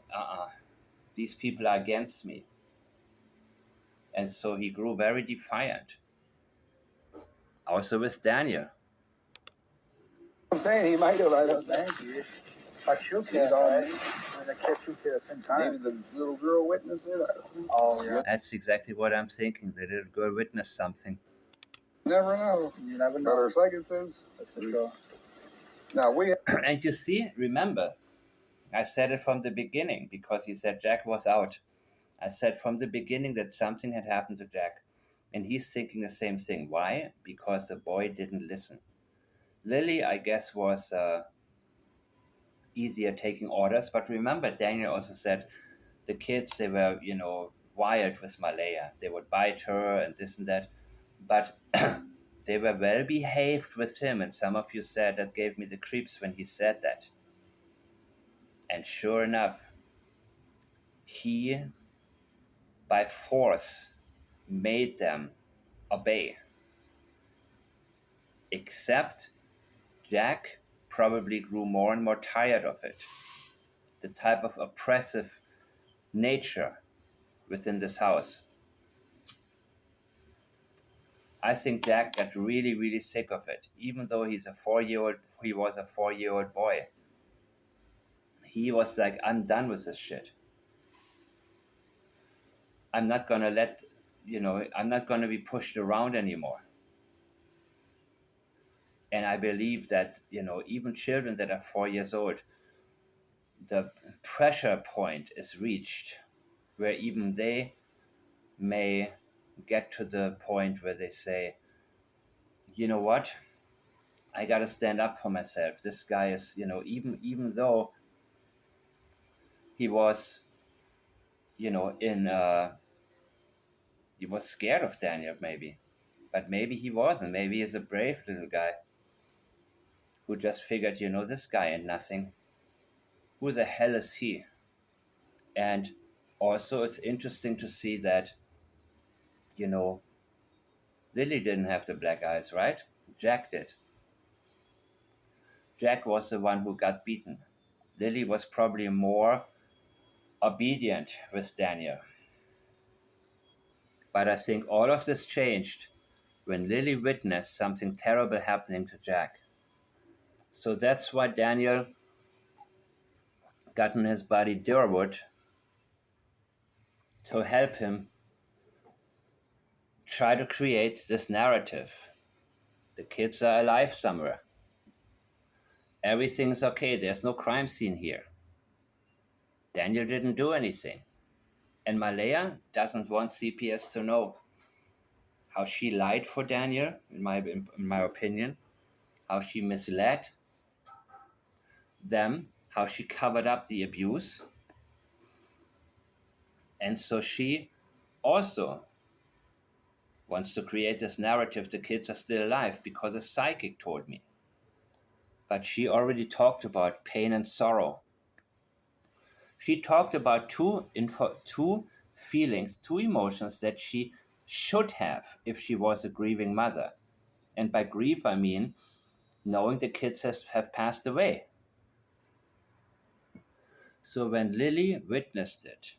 these people are against me. And so he grew very defiant. Also with Daniel. I'm saying he might have. I don't think. But you can, right? And the kid shoot at the same time. Maybe the little girl witnessed it. Oh, yeah. That's exactly what I'm thinking. The little girl witnessed something. Never know. You never But know. our second says. That's for sure. Now we. And you see, remember, I said it from the beginning because he said Jack was out. I said from the beginning that something had happened to Jack. And he's thinking the same thing. Why? Because the boy didn't listen. Lily, I guess, was easier taking orders. But remember, Daniel also said the kids, they were, wired with Malehya. They would bite her and this and that. But they were well behaved with him. And some of you said that gave me the creeps when he said that. And sure enough, he, by force, made them obey. Except Jack probably grew more and more tired of it. The type of oppressive nature within this house. I think Jack got really, really sick of it. Even though he was a 4-year-old boy. He was like, I'm done with this shit. I'm not gonna I'm not gonna be pushed around anymore. And I believe that, even children that are 4 years old, the pressure point is reached where even they may get to the point where they say, you know what, I gotta stand up for myself. This guy is, even though he was, in he was scared of Daniel maybe, but maybe he wasn't. Maybe he's a brave little guy who just figured, this guy ain't nothing. Who the hell is he? And also, it's interesting to see that, you know, Lily didn't have the black eyes, right? Jack did. Jack was the one who got beaten. Lily was probably more obedient with Daniel. But I think all of this changed when Lily witnessed something terrible happening to Jack. So that's why Daniel got in his buddy Durwood to help him try to create this narrative. The kids are alive somewhere. Everything's okay. There's no crime scene here. Daniel didn't do anything. And Malehya doesn't want CPS to know how she lied for Daniel, in my opinion, how she misled them, how she covered up the abuse. And so she also wants to create this narrative the kids are still alive because a psychic told me. But she already talked about pain and sorrow. She talked about two feelings, two emotions that she should have if she was a grieving mother. And by grief, I mean knowing the kids have passed away. So when Lily witnessed it,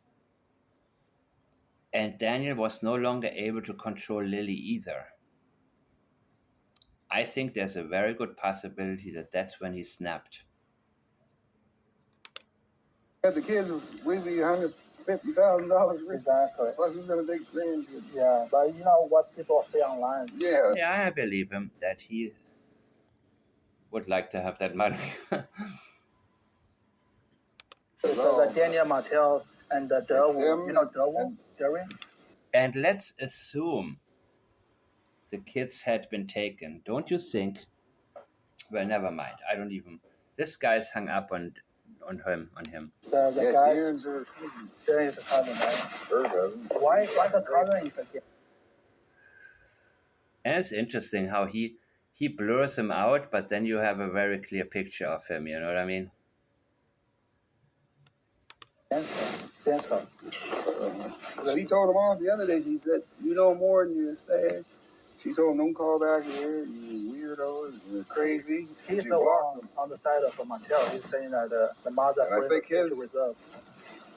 and Daniel was no longer able to control Lily either, I think there's a very good possibility that that's when he snapped. The kids we be $150,000. Exactly. Plus he's gonna take grandkids. Yeah, but you know what people say online. Yeah. Yeah, I believe him that he would like to have that money. So the Daniel Martel and the Derwin, Derwin, Derwin. And let's assume the kids had been taken. Don't you think? Well, never mind. I don't even. This guy's hung up on him. The guy. Darren's a cousin, right? Her cousin. Why the cousin is again? And it's interesting how he blurs him out, but then you have a very clear picture of him. You know what I mean? Dance. So he told him off the other day. He said, "You know more than you say." She told him, "Don't call back here. You weirdos. You're crazy." He's the one on the side of Martel. He's saying that the mother I think his reserve.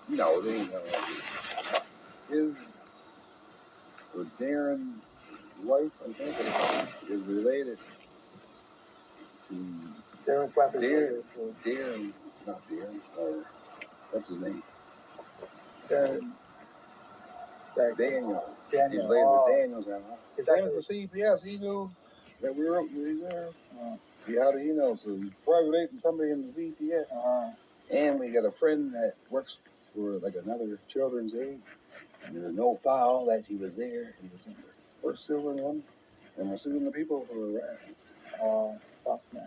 No, they his so Darren's wife, I think, is related to Darren, not Darren, or what's his name? Daniel. Daniel. He's laid with Oh. Daniel's house. Same as the CPS. He knew that we were there. Yeah, how did he know? So he's probably related to somebody in the CPS. And we got a friend that works for like another children's aid. And there's no file that she was there in December. We're suing them, and we're suing the people for harassment.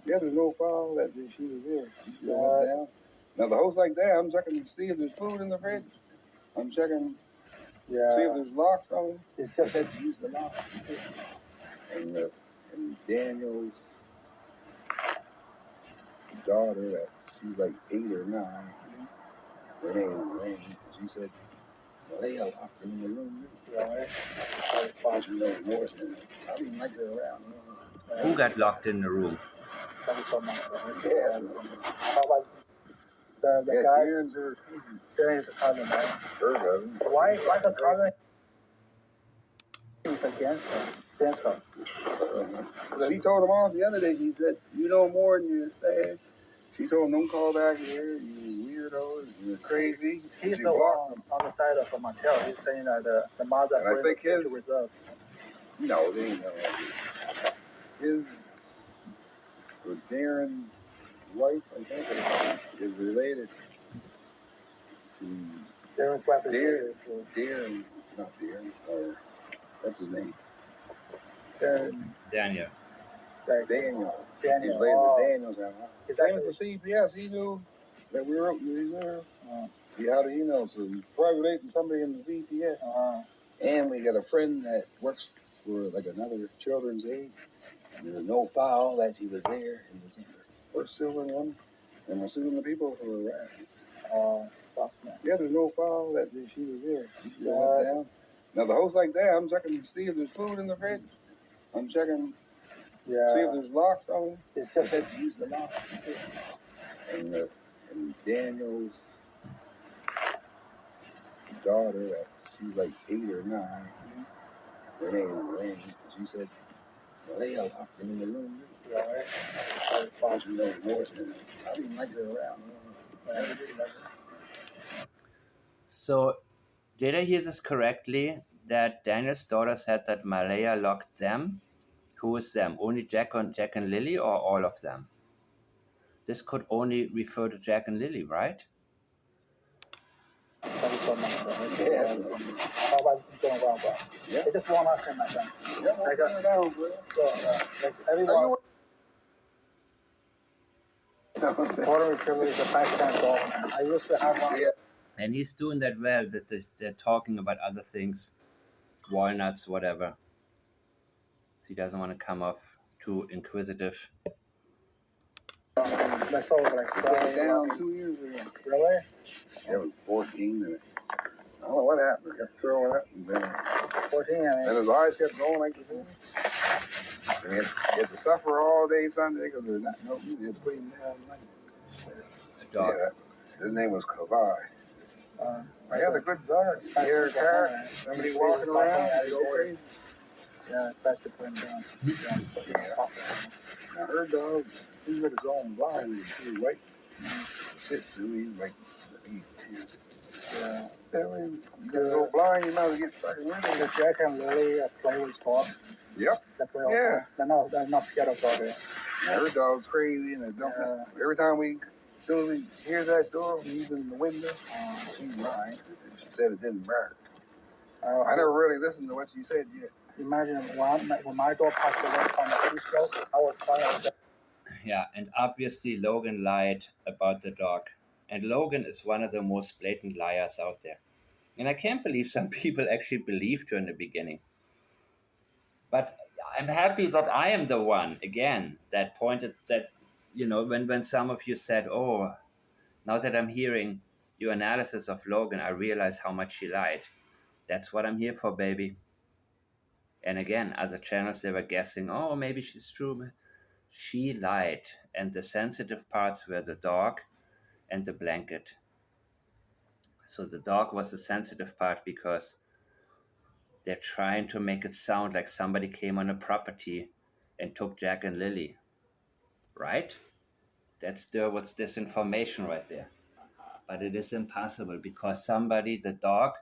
Yeah, there's no file that she was there. She went down. Now the host like that, I'm checking to see if there's food in the fridge. I'm checking, see if there's locks on them. It's just that to use the lock. And Daniel's daughter, she's like 8 or 9. Her name is Rain. She said, Malehya locked them in the room. I you know more than that. I didn't like her around. Who got locked in the room? Yeah. How about the guy? Darren's a cousin, right? Her cousin. Why the cousin is against her? He told him off the other day. He said, "You know more than you say." She told him, "Don't call back here. You weirdos. You're crazy." He's the one on the side of Mattel. He's saying that the mother. And I think his reserve. No, they ain't know. His or Darren's wife, I think, is related to Darren's wife. Darren, not Darren. What's his name? Daniel. Daniel. He's laid with Daniel's house. Same as the CPS. He knew that we were there. Yeah, how did he know? So he's probably related to somebody in the CPS. And we got a friend that works for like another children's aid. And there's no file that she was there in December. We're suing them, and we're suing the people for harassment. Yeah, there's no file that she was there. She went down. Now the host like that, I'm checking to see if there's food in the fridge. I'm checking, see if there's locks on them. It's just that to use the lock. And Daniel's daughter, she's like 8 or 9. Her name is Rain. She said, Malehya locked them in the room. I you know more than that. I didn't like her around. So, did I hear this correctly? That Daniel's daughter said that Malehya locked them? Who is them? Only Jack and Lily, or all of them? This could only refer to Jack and Lily, right? Yeah. They just want us in my friend. Everyone. Border retriever is a 5-cent dog. I used to have one. Yeah. And he's doing that well, that they're talking about other things, walnuts, whatever. He doesn't want to come off too inquisitive. That's all like down 2 years ago. Really? Yeah, it was 14. And I don't know what happened. I kept throwing up. And then 14, and his eyes kept going like this. And he had to suffer all day Sunday because there's not no food. He had to put him down Monday. A dog. Yeah, his name was Kavai. I had a good dog. I hear a car, somebody walking around, they go crazy. Yeah, it's best to put him down. Now, her dog, he's got his own blind. He's white. Shih Tzu, he's like, yeah. You go blind, you might get stuck in window. The Jack and Lily play with dog. Yep. Yeah. They're not scared of dog. Yeah, her dog's crazy, and every time as soon as we hear that door, he's in the window, she's lying. She said it didn't bark. I never really listened to what she said yet. Imagine when my dog passed away from the East Coast, I was crying. Yeah, and obviously Logan lied about the dog. And Logan is one of the most blatant liars out there. And I can't believe some people actually believed her in the beginning. But I'm happy that I am the one, again, that pointed that, when some of you said, oh, now that I'm hearing your analysis of Logan, I realize how much she lied. That's what I'm here for, baby. And again, other channels, they were guessing, oh, maybe she's true. She lied. And the sensitive parts were the dog and the blanket. So the dog was the sensitive part because they're trying to make it sound like somebody came on a property and took Jack and Lily. Right? That's what's disinformation right there. But it is impossible because somebody, the dog,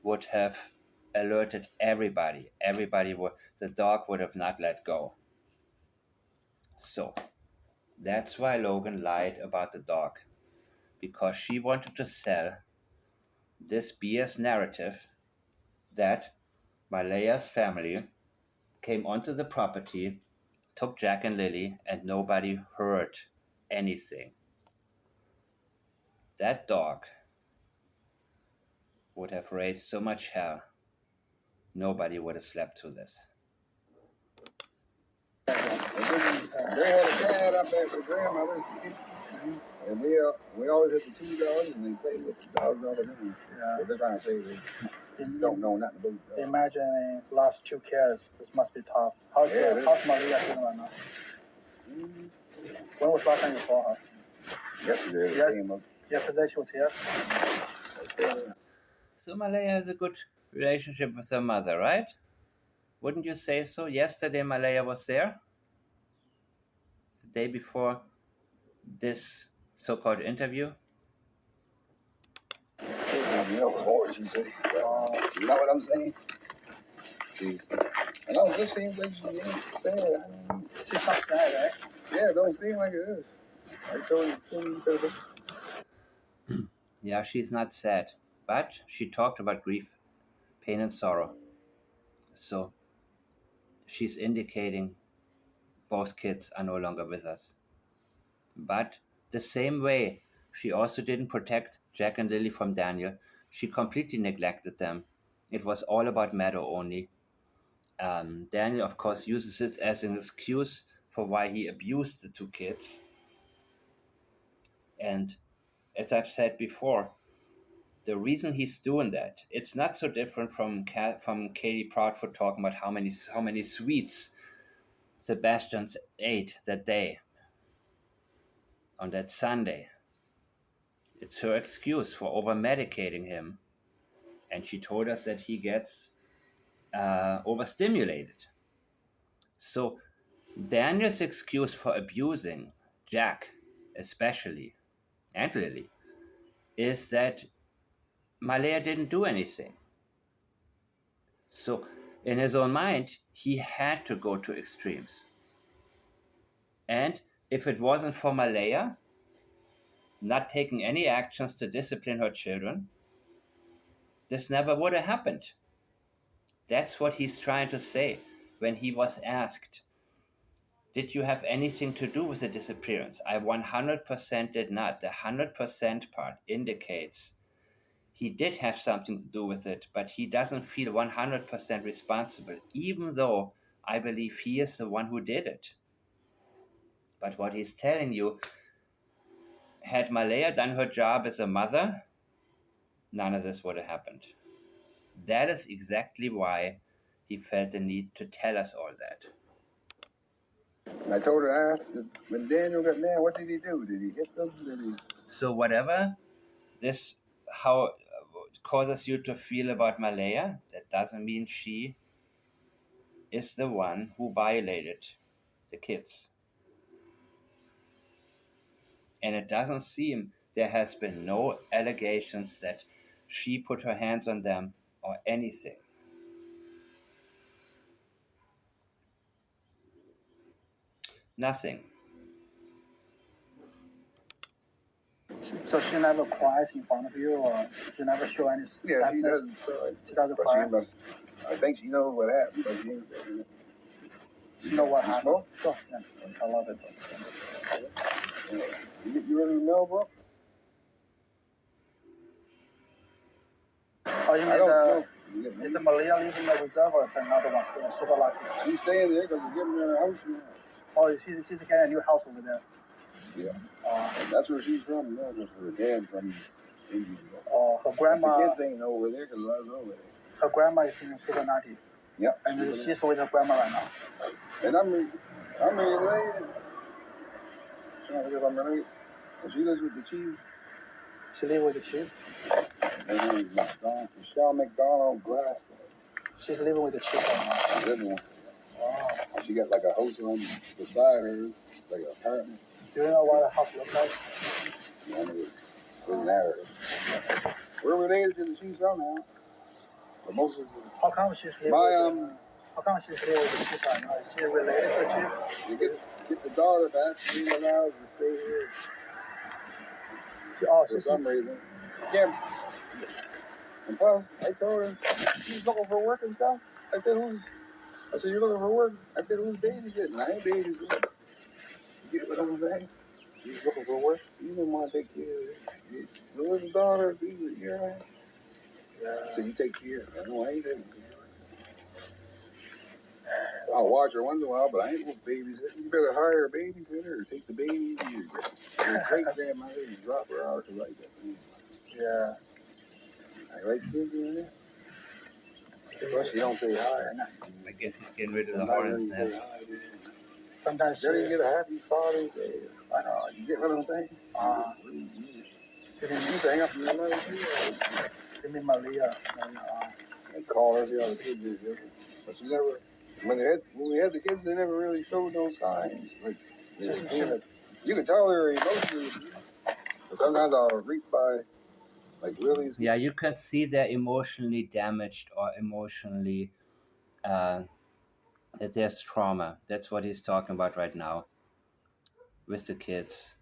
would have alerted everybody. The dog would have not let go. So that's why Logan lied about the dog, because she wanted to sell this BS narrative that Malehya's family came onto the property, took Jack and Lily, and nobody heard anything. That dog would have raised so much hell, nobody would have slept through this. They had a cat up there for grandmother's, and we always had the two dogs, and they played with the dogs all the time. Yeah. So they're trying to say they don't know nothing about dogs. Imagine lost 2 kids. This must be tough. How's Malehya feeling right now? When was the last time you saw her? Yesterday. Yesterday she was here. So Malehya has a good relationship with her mother, right? Wouldn't you say so? Yesterday Malehya was there? The day before this so-called interview? She said, you know what I'm saying? I know, it just seems like she ain't sad. She's not sad, right? Yeah, it don't seem like it is. I told you, Yeah, she's not sad, but she talked about grief, pain, and sorrow. So she's indicating both kids are no longer with us. But the same way, she also didn't protect Jack and Lily from Daniel. She completely neglected them. It was all about Meadow only. Daniel, of course, uses it as an excuse for why he abused the 2 kids. And as I've said before, the reason he's doing that, it's not so different from Katie Proudfoot talking about how many sweets Sebastian ate that day on that Sunday. It's her excuse for over medicating him, and she told us that he gets overstimulated. So Daniel's excuse for abusing Jack, especially, and Lily, is that Malehya didn't do anything. So in his own mind, he had to go to extremes. And if it wasn't for Malehya not taking any actions to discipline her children, this never would have happened. That's what he's trying to say when he was asked, did you have anything to do with the disappearance? I 100% did not. The 100% part indicates he did have something to do with it, but he doesn't feel 100% responsible, even though I believe he is the one who did it. But what he's telling you, had Malehya done her job as a mother, none of this would have happened. That is exactly why he felt the need to tell us all that. I told her, I asked, when Daniel got mad, what did he do? Did he hit them? So whatever this how causes you to feel about Malehya, that doesn't mean she is the one who violated the kids. And it doesn't seem there has been no allegations that she put her hands on them or anything. Nothing. So she never cries in front of you, or she never show any sadness? Yeah, she doesn't cry. She doesn't But cry? I think she knows what happened, but she ain't saying it. She know what happened? Smoke? Sure, yeah. I love it. You really know, bro? Oh, you I don't mean smoke. is the Malehya living in the reserve, or is another one super lucky? She's staying there because we're giving her a house now. Oh, she's getting a new house over there. Yeah. And that's where she's from. Yeah, that's her dad from India. Oh, her grandma. The kids ain't over there because I was over there. Her grandma is in Suganati. Yeah. And she's with her grandma right now. And I'm related. And she lives with the chief. She lives with the chief? And Michelle McDonald Glasgow. She's living with the chief right now. She's living with her. Wow. She got like a house on beside her, like an apartment. Do you know what the house looks like? And it was narrative. We're related to the chief somehow. But most of How come she's here? How come she's here with the chief? Is she related to the chief? you get the daughter back, she allows to stay here for some reason. Yeah. And plus, I told her she's looking for work and stuff. I said, you're looking for work? I said, who's babysitting? I ain't babysitting. You get what I'm saying? She's looking for work. You didn't want to take care of it. Where's the daughter? Yeah. So you take care of her. No, I ain't taking care of her. I'll watch her once in a while, but I ain't going to babysit. You better hire a babysitter or take the baby to your great grandmother and drop her out to like that. Yeah. I like kids doing that. Plus, you don't say hi. I guess he's getting rid of the hornet's nest. Sometimes you get a happy Father's Day. I know. You get what I'm saying? You hang up in the middle. You mean Malehya? I call her the other kids, but she never. When we had the kids, they never really showed no signs. Like you can tell they're emotionally. But sometimes I'll reach by, like really. Yeah, you can see they're emotionally damaged or emotionally that there's trauma. That's what he's talking about right now with the kids.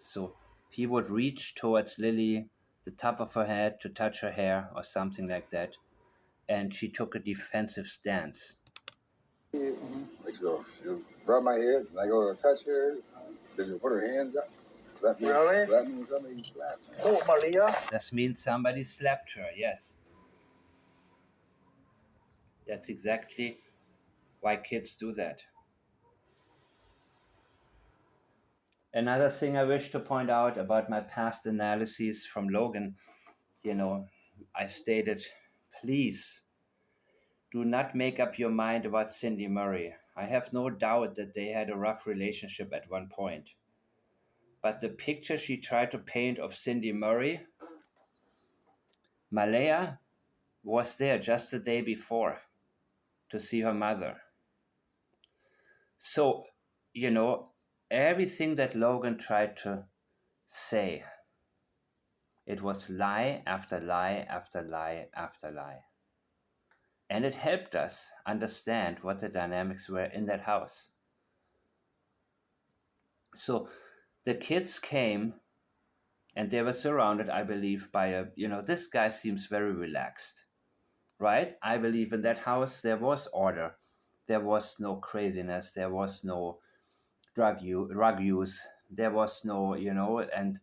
So he would reach towards Lily, the top of her head, to touch her hair or something like that, and she took a defensive stance. Like she'll rub my head, and I go to touch her. Then she'll put her hands up. That means somebody slapped her. Oh, Malehya? That means somebody slapped her, yes. That's exactly why kids do that. Another thing I wish to point out about my past analyses from Logan, I stated, please do not make up your mind about Cindy Murray. I have no doubt that they had a rough relationship at one point. But the picture she tried to paint of Cindy Murray, Malehya was there just the day before to see her mother. So, everything that Logan tried to say, it was lie after lie after lie after lie. And it helped us understand what the dynamics were in that house. So the kids came and they were surrounded, I believe, by this guy seems very relaxed, right? I believe in that house there was order. There was no craziness. There was no drug use. There was no, and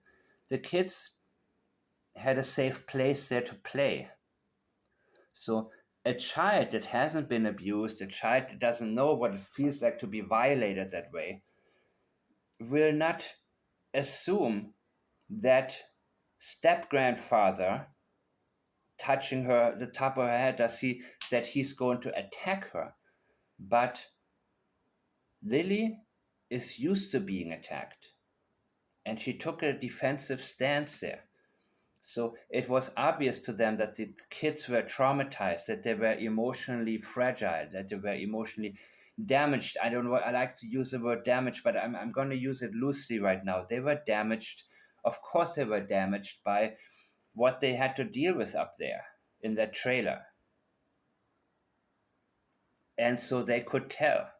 the kids had a safe place there to play. So a child that hasn't been abused, a child that doesn't know what it feels like to be violated that way, will not assume that step-grandfather touching her, the top of her head, that he's going to attack her. But Lily is used to being attacked, and she took a defensive stance there. So it was obvious to them that the kids were traumatized, that they were emotionally fragile, that they were emotionally damaged. I don't know, I like to use the word damaged, but I'm going to use it loosely right now. They were damaged. Of course, they were damaged by what they had to deal with up there in that trailer. And so they could tell.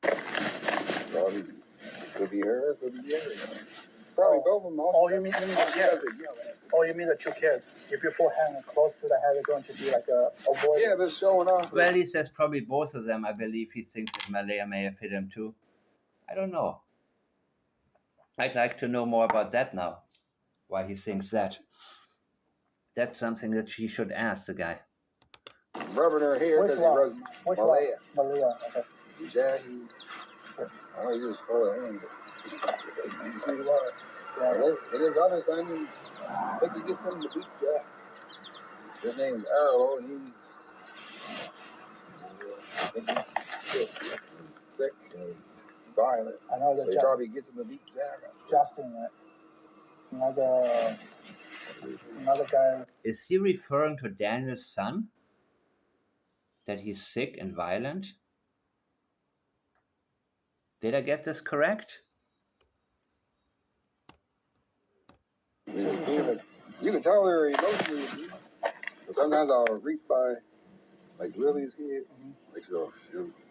Probably could be her, could be the other. Probably both of them. You mean the two kids? If you put hand close to the head, they're going to be like a void. Yeah, they're showing off. Well, he says probably both of them. I believe he thinks that Malehya may have hit him too. I don't know. I'd like to know more about that now. Why he thinks that. That's something that she should ask the guy. Rubbing her hair because he was Malehya. Malehya, okay. Jackie. I know he was full of him. You see what? It is other son. I think he gets him to beat Jack. His name's Arlo, and I think he's thick and violent. I know that. So he probably gets him to beat Jack. Justin, another guy. Is he referring to Daniel's son? That he's sick and violent? Did I get this correct? You can tell her emotionally. But sometimes I'll reach by, like Lily's head. Like she'll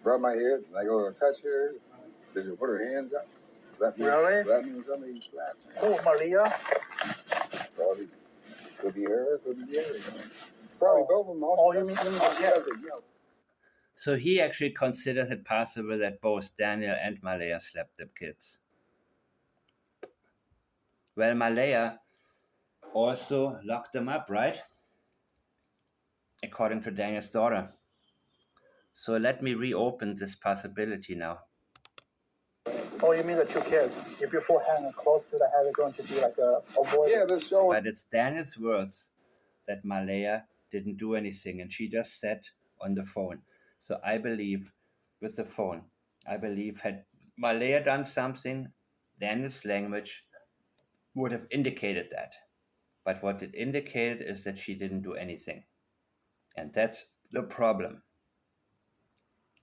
rub my head, and I go to touch her. Then she'll put her hands up. Does that mean, Really? Does that mean somebody slapped her? Oh, Malehya? Probably. Could be her, could be the other. Probably both of them. Oh, you mean yeah. So he actually considers it possible that both Daniel and Malehya slept the kids. Well, Malehya also locked them up, right? According to Daniel's daughter. So let me reopen this possibility now. Oh, you mean the two kids? If you put hand close to the head, it's going to be like a void. Yeah, that's showing. But it's Daniel's words that Malehya didn't do anything and she just sat on the phone. So I believe with the phone, I believe had Malehya done something, Daniel's language would have indicated that. But what it indicated is that she didn't do anything. And that's the problem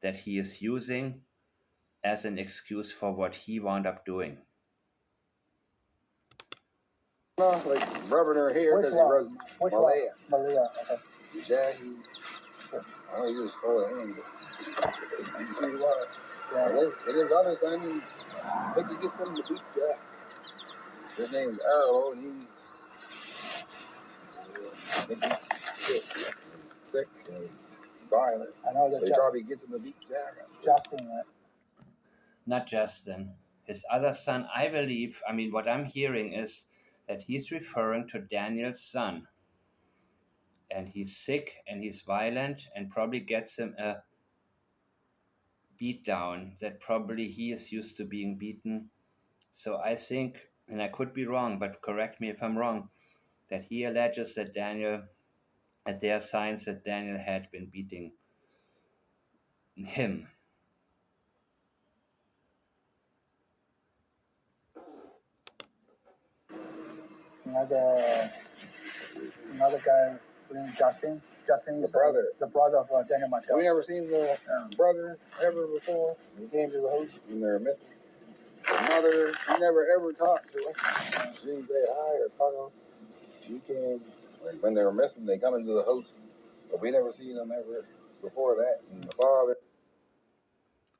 that he is using as an excuse for what he wound up doing. No, like rubbing her hair Which because he rubs Which Malehya. one? Malehya, okay. Jackie. I don't use full hand, but you see what? Yeah. And his other son, I think he gets him to beat Jack. His name's Earl, and he's, I think he's sick. He's thick and violent. I know that. So he probably gets him to beat Jack. Justin, right? Not Justin. His other son, I believe, I mean, what I'm hearing is that he's referring to Daniel's son. And he's sick and he's violent and probably gets him a beat down that probably he is used to being beaten. So I think, and I could be wrong, but correct me if I'm wrong, that he alleges that there are signs that Daniel had been beating him. Another guy named Justin. Justin is the brother of Daniel Martel. We never seen the brother ever before. He came to the house and they're missing. The mother, she never ever talked to us. She didn't say hi or talk. She came, like when they were missing, they come into the house. But we never seen them ever before that. And the father.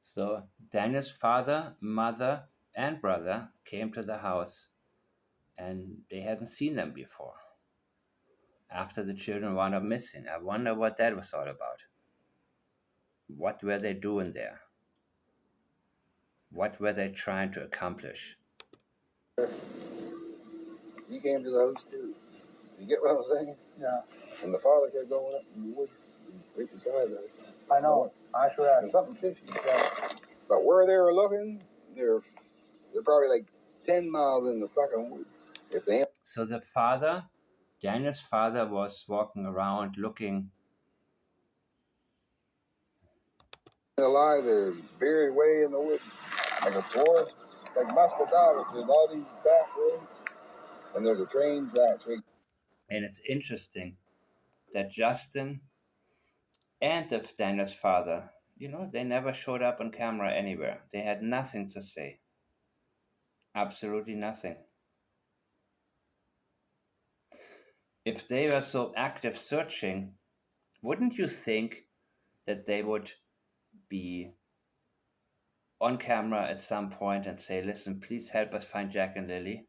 So Daniel's father, mother, and brother came to the house and they hadn't seen them before. After the children wound up missing. I wonder what that was all about. What were they doing there? What were they trying to accomplish? He came to the house too. You get what I'm saying? Yeah. And the father kept going up in the woods, right beside us. I know. Actually, and something fishy. Yeah. But where they were looking, they're probably like 10 miles in the fucking woods. If they. So the father, Daniel's father, was walking around looking. Alive, they're buried way in the woods, like a forest, like Muscatine. There's all these back roads, and there's a train track. And it's interesting that Justin and Daniel's father, they never showed up on camera anywhere. They had nothing to say. Absolutely nothing. If they were so active searching, wouldn't you think that they would be on camera at some point and say, listen, please help us find Jack and Lily?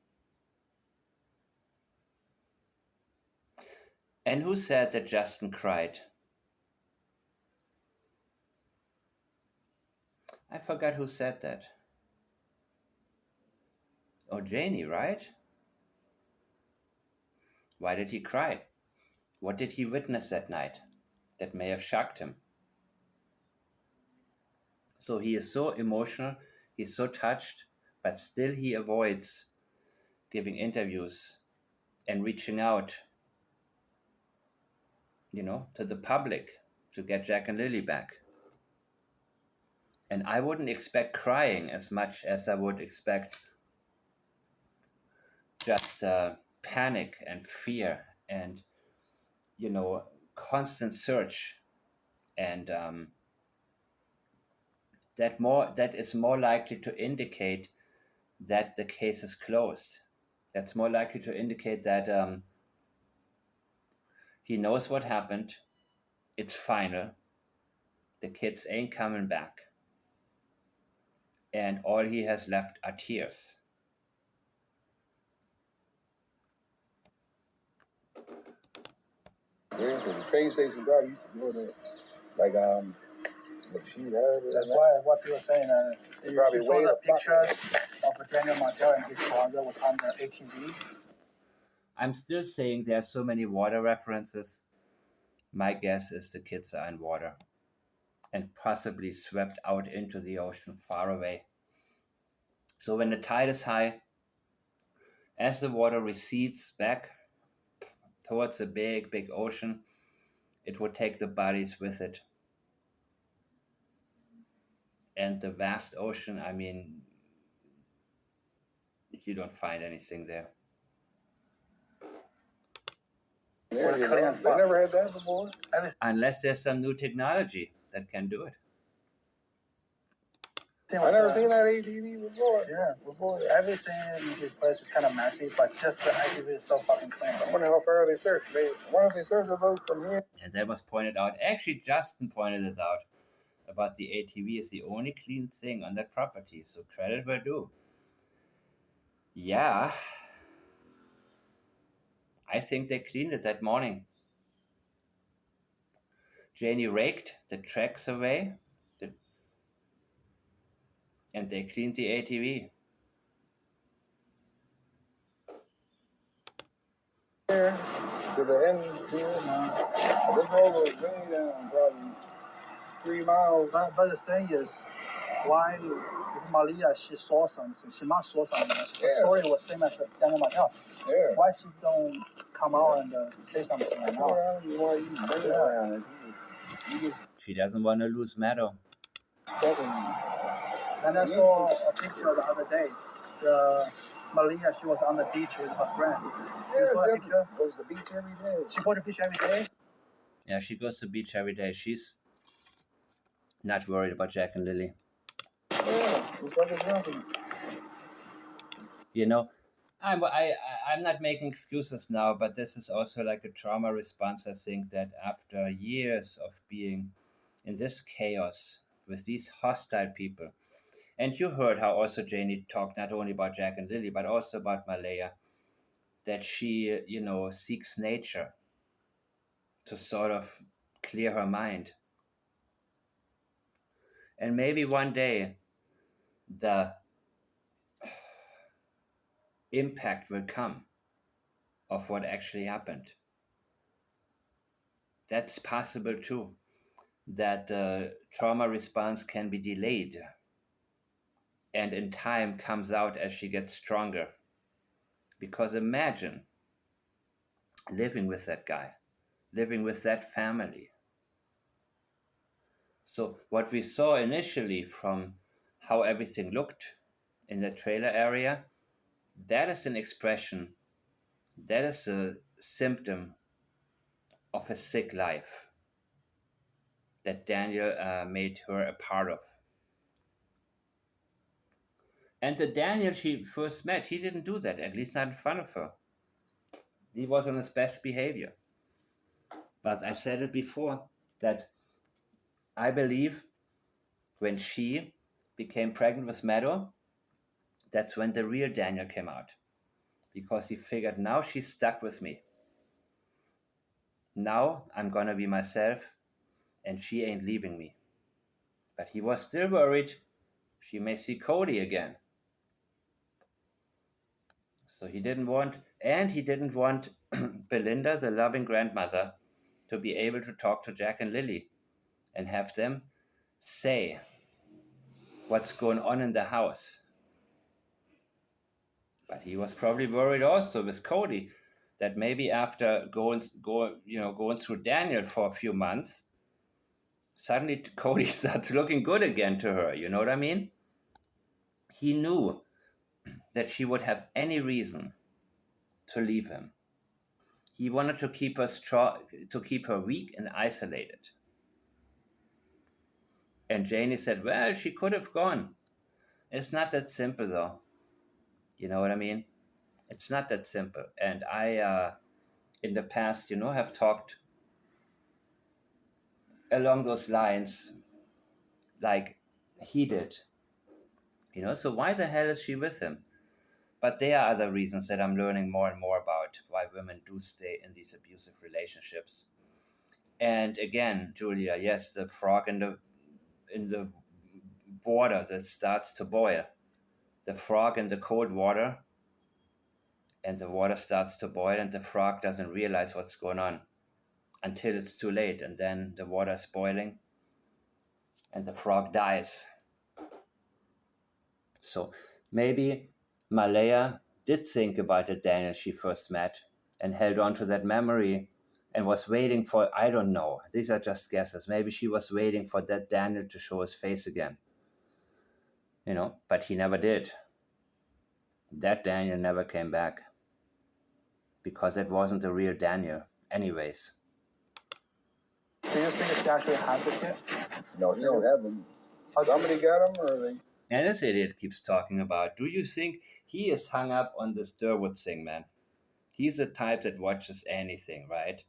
And who said that Justin cried? I forgot who said that. Oh, Janie, right? Why did he cry? What did he witness that night that may have shocked him? So he is so emotional, he's so touched, but still he avoids giving interviews and reaching out, to the public to get Jack and Lily back. And I wouldn't expect crying as much as I would expect just panic and fear and, constant search. And that is more likely to indicate that the case is closed. That's more likely to indicate that He knows what happened. It's final. The kids ain't coming back. And all he has left are tears. Yeah, so the train station guy used to go there. Like, but she heard it. That's why what you were saying. You probably saw way the up front. pictures of Daniel Martel and his father was on the ATV. I'm still saying there are so many water references. My guess is the kids are in water and possibly swept out into the ocean far away. So when the tide is high, as the water recedes back towards the big, big ocean, it would take the bodies with it. And the vast ocean, I mean, you don't find anything there. Yeah, you know, they never had that before. Unless there's some new technology that can do it. I never seen that ATV before. Yeah, before everything in this place is kind of messy, but just the ATV is so fucking clean. I wonder how far they searched. Why don't they search the boat from here? And that was pointed out. Actually, Justin pointed it out about the ATV is the only clean thing on that property. So credit where due. Yeah, I think they cleaned it that morning. Janie raked the tracks away, and they cleaned the ATV. Here to the end here. This road was way down probably 3 miles. But the thing is, why if Malehya she saw something, she must saw something. The story was same as Daniel Martel. Yeah. Why she don't come out and say something right now? You want to use bring it around. She doesn't want to lose Meadow. And I saw a picture the other day. Malehya, she was on the beach with her friend. You saw a picture? Goes to the beach every day. She go to the beach every day? Yeah, she goes to the beach every day. She's not worried about Jack and Lily. Yeah, it's like it's nothing. You know, I'm not making excuses now, but this is also like a trauma response. I think that after years of being in this chaos with these hostile people, and you heard how also Janie talked not only about Jack and Lily, but also about Malehya, that she, seeks nature to sort of clear her mind. And maybe one day the impact will come of what actually happened. That's possible too, that the trauma response can be delayed and in time comes out as she gets stronger. Because imagine living with that guy, living with that family. So, what we saw initially from how everything looked in the trailer area, that is an expression, that is a symptom of a sick life that Daniel made her a part of. And the Daniel she first met, he didn't do that, at least not in front of her. He was on his best behavior. But I said it before that I believe when she became pregnant with Meadow, that's when the real Daniel came out. Because he figured now she's stuck with me. Now I'm gonna be myself and she ain't leaving me. But he was still worried she may see Cody again. So he didn't want Belinda, the loving grandmother, to be able to talk to Jack and Lily and have them say what's going on in the house. But he was probably worried also with Cody that maybe after going through Daniel for a few months, suddenly Cody starts looking good again to her. You know what I mean? He knew that she would have any reason to leave him. He wanted to keep her strong, to keep her weak and isolated. And Janie said, well, she could have gone. It's not that simple, though. You know what I mean? It's not that simple. And in the past, have talked along those lines like he did. So why the hell is she with him? But there are other reasons that I'm learning more and more about why women do stay in these abusive relationships. And again, Julia, yes, the frog in the water that starts to boil. The frog in the cold water, and the water starts to boil, and the frog doesn't realize what's going on until it's too late, and then the water is boiling, and the frog dies. So maybe Malaya did think about the Daniel she first met and held on to that memory and was waiting for, I don't know, these are just guesses. Maybe she was waiting for that Daniel to show his face again, but he never did. That Daniel never came back because it wasn't the real Daniel, anyways. Do you think she actually had the kid? No, he don't have them. Somebody got him, or they? And this idiot keeps talking about, do you think he is hung up on this Durwood thing, man? He's the type that watches anything, right?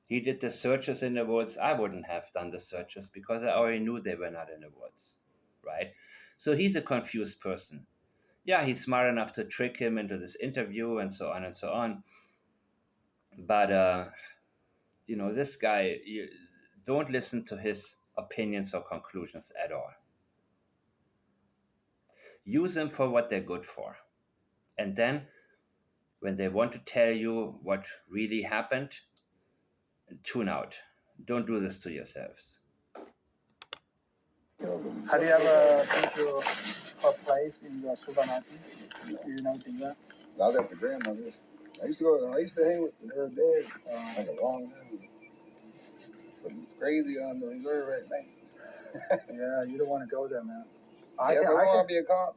He did the searches in the woods. I wouldn't have done the searches because I already knew they were not in the woods, right? So he's a confused person. Yeah, he's smart enough to trick him into this interview and so on and so on. But, this guy, you don't listen to his opinions or conclusions at all. Use them for what they're good for. And then when they want to tell you what really happened, tune out. Don't do this to yourselves. Have you ever been to a place in the supermarket? Do you know that? I was at the grandmother's. I used to hang with her dad like a long time. But it's crazy on the reserve at night. Yeah, you don't want to go there, man. I can be a cop.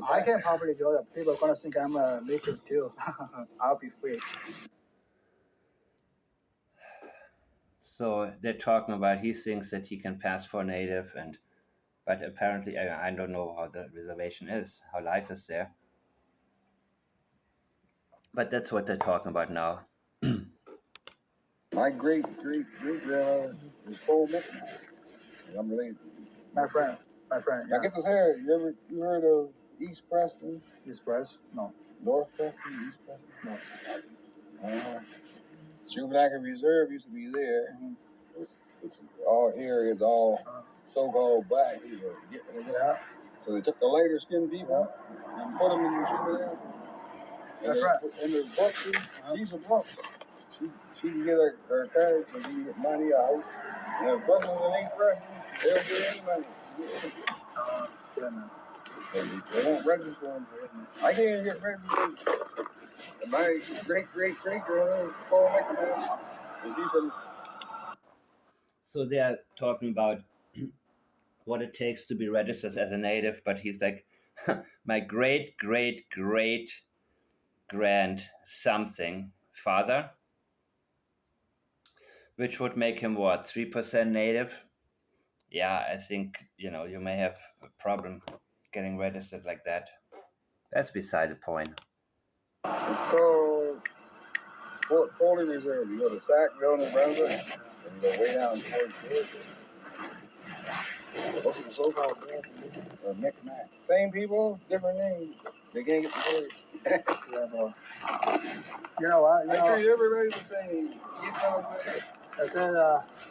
I can probably go there. People are gonna think I'm a native too. I'll be free. So they're talking about he thinks that he can pass for native, but apparently I don't know how the reservation is, how life is there. But that's what they're talking about now. My great grandmother is full Michigan. I'm related. My friend. Now get this here. You heard of East Preston? East Preston? No. North Preston? East Preston? No. Juvenile Reserve used to be there. Mm-hmm. It's all areas, all so-called black people. Yeah. So they took the lighter skinned people and put them in the juvenile. That's right. And there's Brooksy. She's a Brooks. She can get her card, so she can get money out. And if Brooks ain't Preston, they'll get any money. Yeah, man. They won't register them for it. I can't get registered. My great-great-great-grandmother, Paul McNamara, was he from... So they are talking about what it takes to be registered as a native, but he's like, my great-great-great-grand something father, which would make him what, 3% native? Yeah, I think, you may have a problem getting registered like that. That's beside the point. It's called Fort Foley Reserve. You go to Sackville, New Brunswick, and you go way down towards Georgia. Those are the so-called or Micmac. Same people, different names. They can't get the word. You know what? I treat everybody the same. I said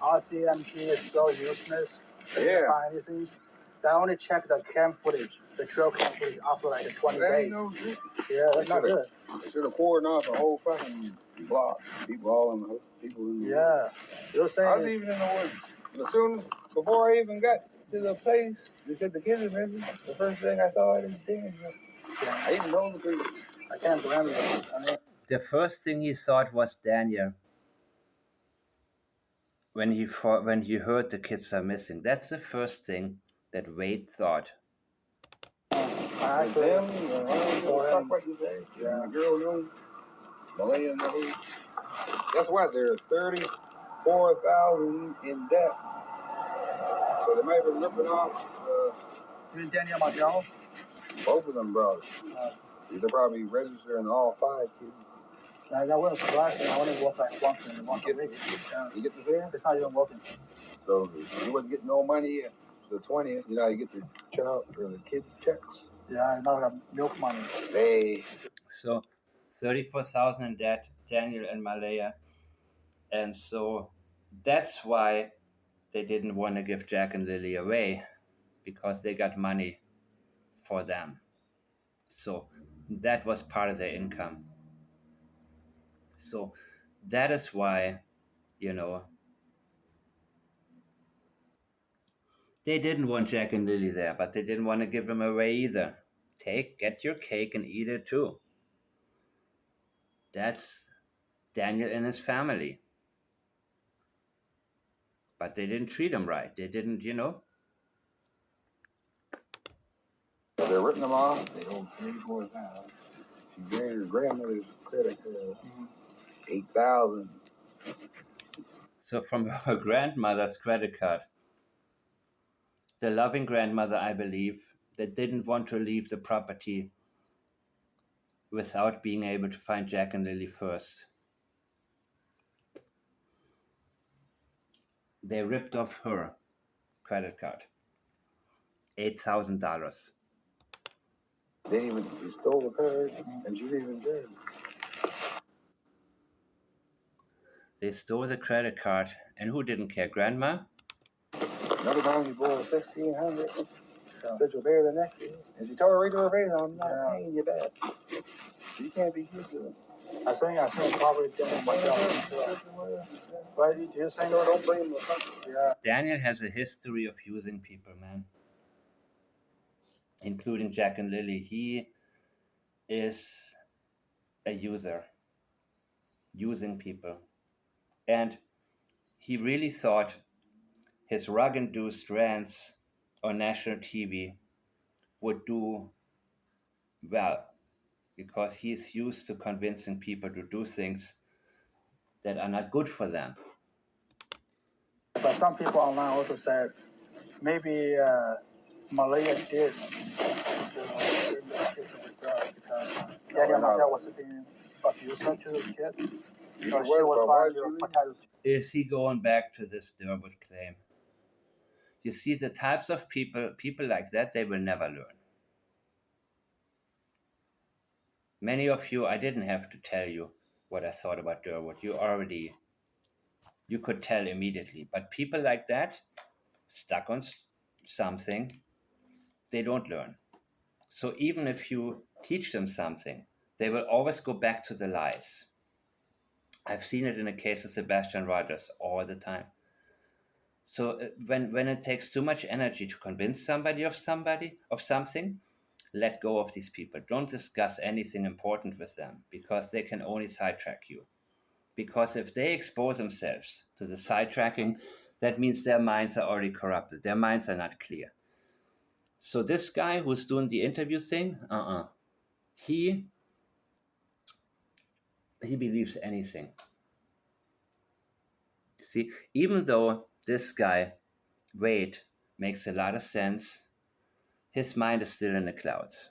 RCMP is so useless. Yeah. Find anything. They only check the camp footage, the trail camp footage after like 20 days. Yeah, that's not good. They should have cordoned off the whole fucking block. People all in the people in the woods. You're saying I was even in the woods. As soon before I even got to the place, they said the kids are missing. The first thing I saw in the thing is I even told the people. I can't blame you. The first thing he thought was Daniel. When he heard the kids are missing, that's the first thing that Wade thought. What you say? Yeah. The girl knew. Malehya knew. Guess what? They're 34,000 in debt. So they might have been ripping off. You Daniel both of them brothers. See, they're probably registering all 5 kids. That was surprising. I only work like once a week. You get to see him? It's not even working. So you wasn't getting no money the 20th. You know, you get the child or the kid checks. Yeah, not like milk money. They So 34,000 in debt, Daniel and Malehya. And so that's why they didn't want to give Jack and Lily away, because they got money for them. So that was part of their income. So that is why, you know, they didn't want Jack and Lily there, but they didn't want to give them away either. Get your cake and eat it too. That's Daniel and his family. But they didn't treat him right. They didn't, they're written them off. They owe $24,000. She gave her grandmother's credit card, 8,000. So from her grandmother's credit card, the loving grandmother, I believe, that didn't want to leave the property without being able to find Jack and Lily first. They ripped off her credit card. $8,000. They stole the card, and she's even dead. They stole the credit card, and who didn't care? Grandma? Another time you borrowed $1,500. Said you'll pay her the next year. And she told her right to her face, I'm not paying you back. You can't be good to it. I think probably done myself. But you just saying, don't blame them. Yeah. Daniel has a history of using people, man. Including Jack and Lily. He is a user. Using people. And he really thought his rug-induced rants on national TV would do well, because he's used to convincing people to do things that are not good for them. But some people online also said maybe Malehya did because Daddy Malehya was being abusive to his kid. So she was trying to protect. Is he going back to this Durwood claim? You see, the types of people like that, they will never learn. Many of you, I didn't have to tell you what I thought about Durwood. You could tell immediately. But people like that, stuck on something, they don't learn. So even if you teach them something, they will always go back to the lies. I've seen it in the case of Sebastian Rogers all the time. So when it takes too much energy to convince somebody of something, let go of these people. Don't discuss anything important with them, because they can only sidetrack you. Because if they expose themselves to the sidetracking, that means their minds are already corrupted. Their minds are not clear. So this guy who's doing the interview thing, he believes anything. See, even though this guy, Wade, makes a lot of sense, his mind is still in the clouds.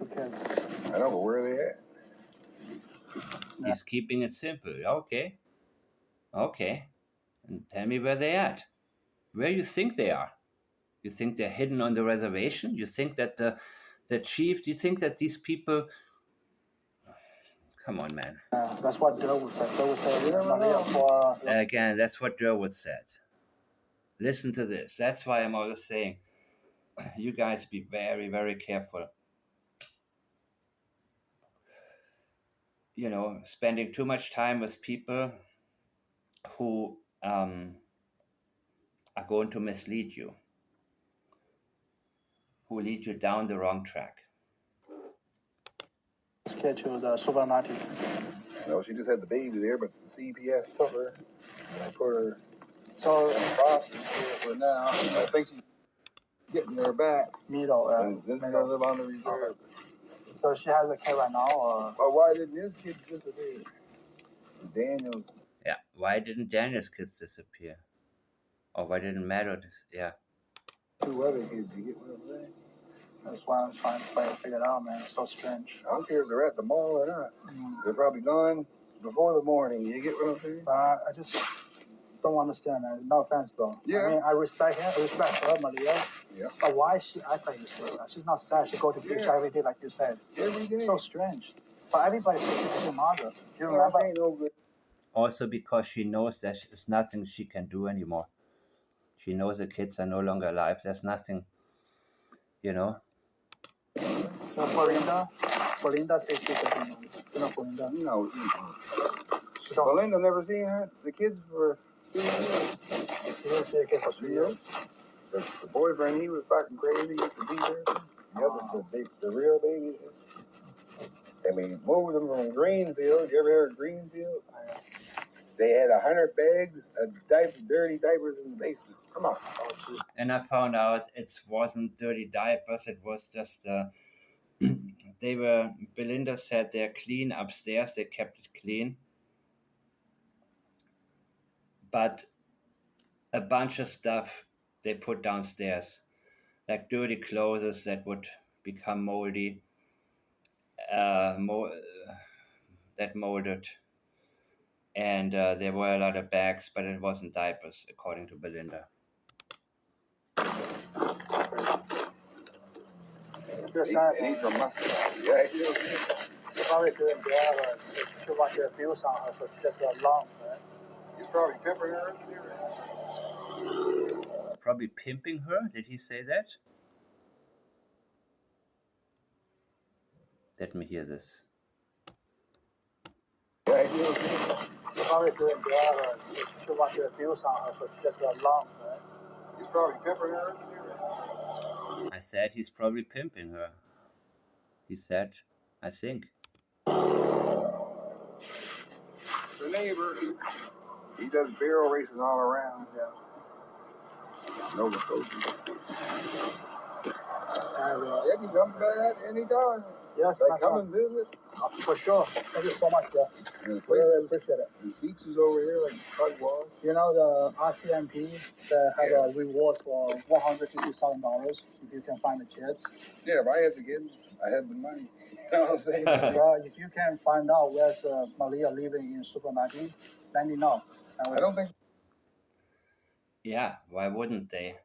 Okay. I know, but where are they at? He's keeping it simple. Okay. And tell me where they at. Where you think they are? You think they're hidden on the reservation? You think that the chief? Do you think that these people? Come on, man. That's what Durwood said. Durwood said, Again, that's what Durwood said. Listen to this. That's why I'm always saying, you guys be very, very careful. Spending too much time with people who are going to mislead you, who lead you down the wrong track. Kid to the supermarket. No, she just had the baby there, but the CPS took her and put her in foster for now. I think she's getting her back. And this is going to live on the reserve. So she has a kid right now, or? But why didn't his kids disappear? Daniel. Yeah, why didn't Daniel's kids disappear? Or why didn't Meadow yeah. 2 other kids, you get what I'm saying? That's why I'm trying to figure it out, man. It's so strange. I don't care if they're at the mall or not. They're probably gone before the morning. You get what I'm saying? I just don't understand, man. No offense, bro. Yeah. I mean, I respect him. I respect her, Malehya. Yeah. But why she act like this way? She's not sad. She go to beach every day, like you said. Every day. So strange. But everybody's thinking she's a mother. You remember? Ain't no good. Also because she knows there's nothing she can do anymore. She knows the kids are no longer alive. There's nothing, you know. So Belinda says she's a mother. You know Belinda? No. Belinda never seen her, the kids for 3 years. She didn't see the kid for 3 years. The boyfriend, he was fucking crazy. He used to be there. The real baby. I mean, moved them from Greenfield. You ever heard of Greenfield? They had 100 bags of dirty diapers in the basement. Come on. And I found out it wasn't dirty diapers. It was just Belinda said they're clean upstairs. They kept it clean, but a bunch of stuff they put downstairs, like dirty clothes that would become moldy, that molded, and there were a lot of bags, but it wasn't diapers, according to Belinda. And he's from Mustard. Yeah, he is. probably couldn't bear her. It's too much abuse on her, so it's just alone, right? He's probably pimping her. He's probably pimping her. Did he say that? Let me hear this. Yeah, he is. Probably couldn't bear her. It's too much abuse on her, so it's just alone, right? He's probably pimping her. I said he's probably pimping her. He said, I think. The neighbor, he does barrel races all around. Yeah. Nova Scotia. Yeah, you come back anytime. Yes, Like, come and visit. For sure. Thank you so much, bro. And the Really appreciate it. The beaches over here, like Pugwash. You know the RCMP that have a reward for $150,000 if you can find the kids. Yeah, if I had the kids, I had the money. You know what I'm saying? Well, if you can find out where's Malehya living in Supermarket, let me know. I don't think. Yeah, why wouldn't they,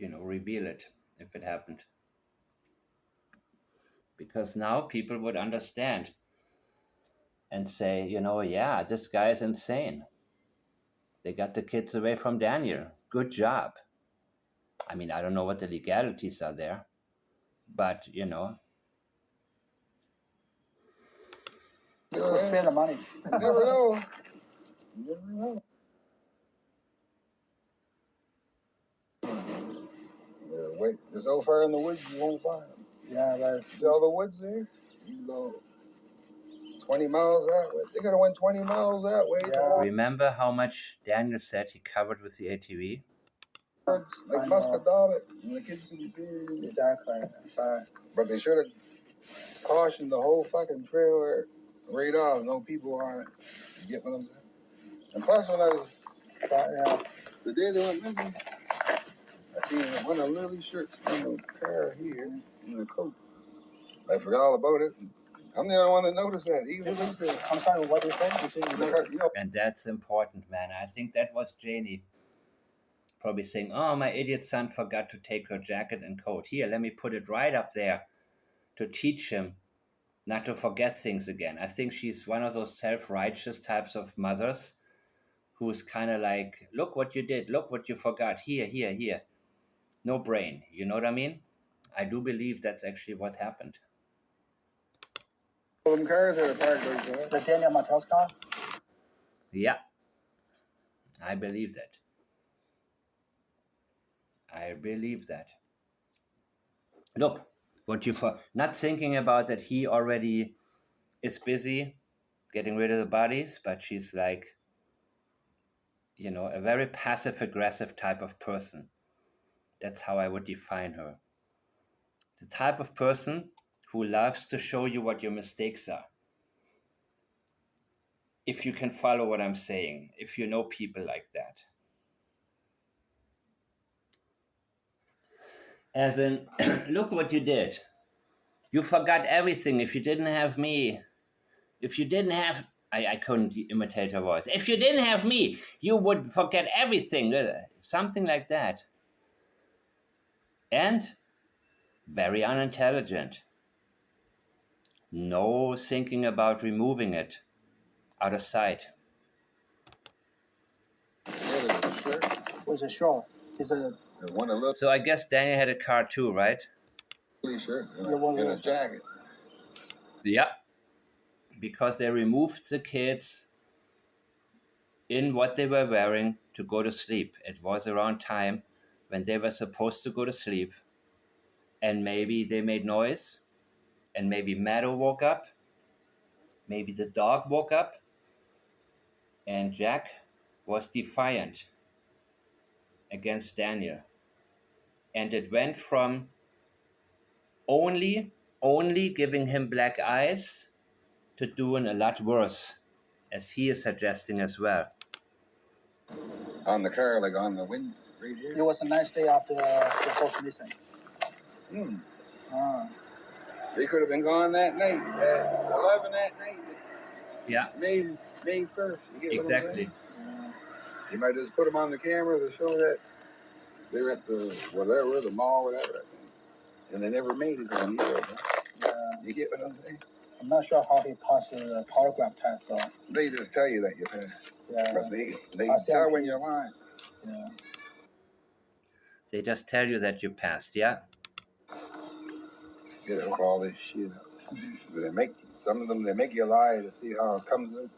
reveal it if it happened? Because now people would understand and say, yeah, this guy is insane. They got the kids away from Daniel. Good job. I mean, I don't know what the legalities are there, but, We'll spend the money. You never know. You never know. Yeah, wait, there's so far in the woods you won't find them. Yeah, right. See all the woods there? You go 20 miles that way. They gotta went 20 miles that way. Yeah. Remember how much Daniel said he covered with the ATV? Like Muscadab it, and the kids can be big. Exactly. But they should have cautioned the whole fucking trailer right off. No people on it. You get what I'm saying? And plus, when I was, the day they went missing, I seen one of Lily's shirts in the car here in the coat. I forgot all about it. I'm the only one that noticed that. Even Luke said, I'm sorry, what you say? And that's important, man. I think that was Janie probably saying, oh, my idiot son forgot to take her jacket and coat. Here, let me put it right up there to teach him not to forget things again. I think she's one of those self-righteous types of mothers who's kind of like, look what you did, look what you forgot, here. No brain, you know what I mean? I do believe that's actually what happened. them cars are parked. The Daniel Mattel's car? Yeah, I believe that. I believe that. Look, what you for not thinking about that he already is busy getting rid of the bodies, but she's like, a very passive aggressive type of person. That's how I would define her. The type of person who loves to show you what your mistakes are. If you can follow what I'm saying, if you know people like that. As in, look what you did. You forgot everything. If you didn't have me, if you didn't have, I couldn't imitate her voice. If you didn't have me, you would forget everything. Something like that. And very unintelligent. No thinking about removing it out of sight. Was a show. He's a one that looks So I guess Daniel had a car too, right? shirt and a jacket. Yeah. Because they removed the kids in what they were wearing to go to sleep. It was around time when they were supposed to go to sleep. And maybe they made noise. And maybe Meadow woke up. Maybe the dog woke up. And Jack was defiant against Daniel. And it went from only giving him black eyes to doing a lot worse, as he is suggesting as well. On the car, like on the wind right here. It was a nice day after the folks missing. They could have been gone that night at 11 that night. Yeah. May 1st. You get exactly. You might just put them on the camera to show that they were at the whatever, the mall, whatever. And they never made it on either. You get what I'm saying? I'm not sure how he passed the polygraph test, though. They just tell you that you passed. Yeah. But they tell when you're lying. Yeah. They just tell you that you passed, yeah? You know, all this shit up. They make some of them. They make you lie to see how it comes out.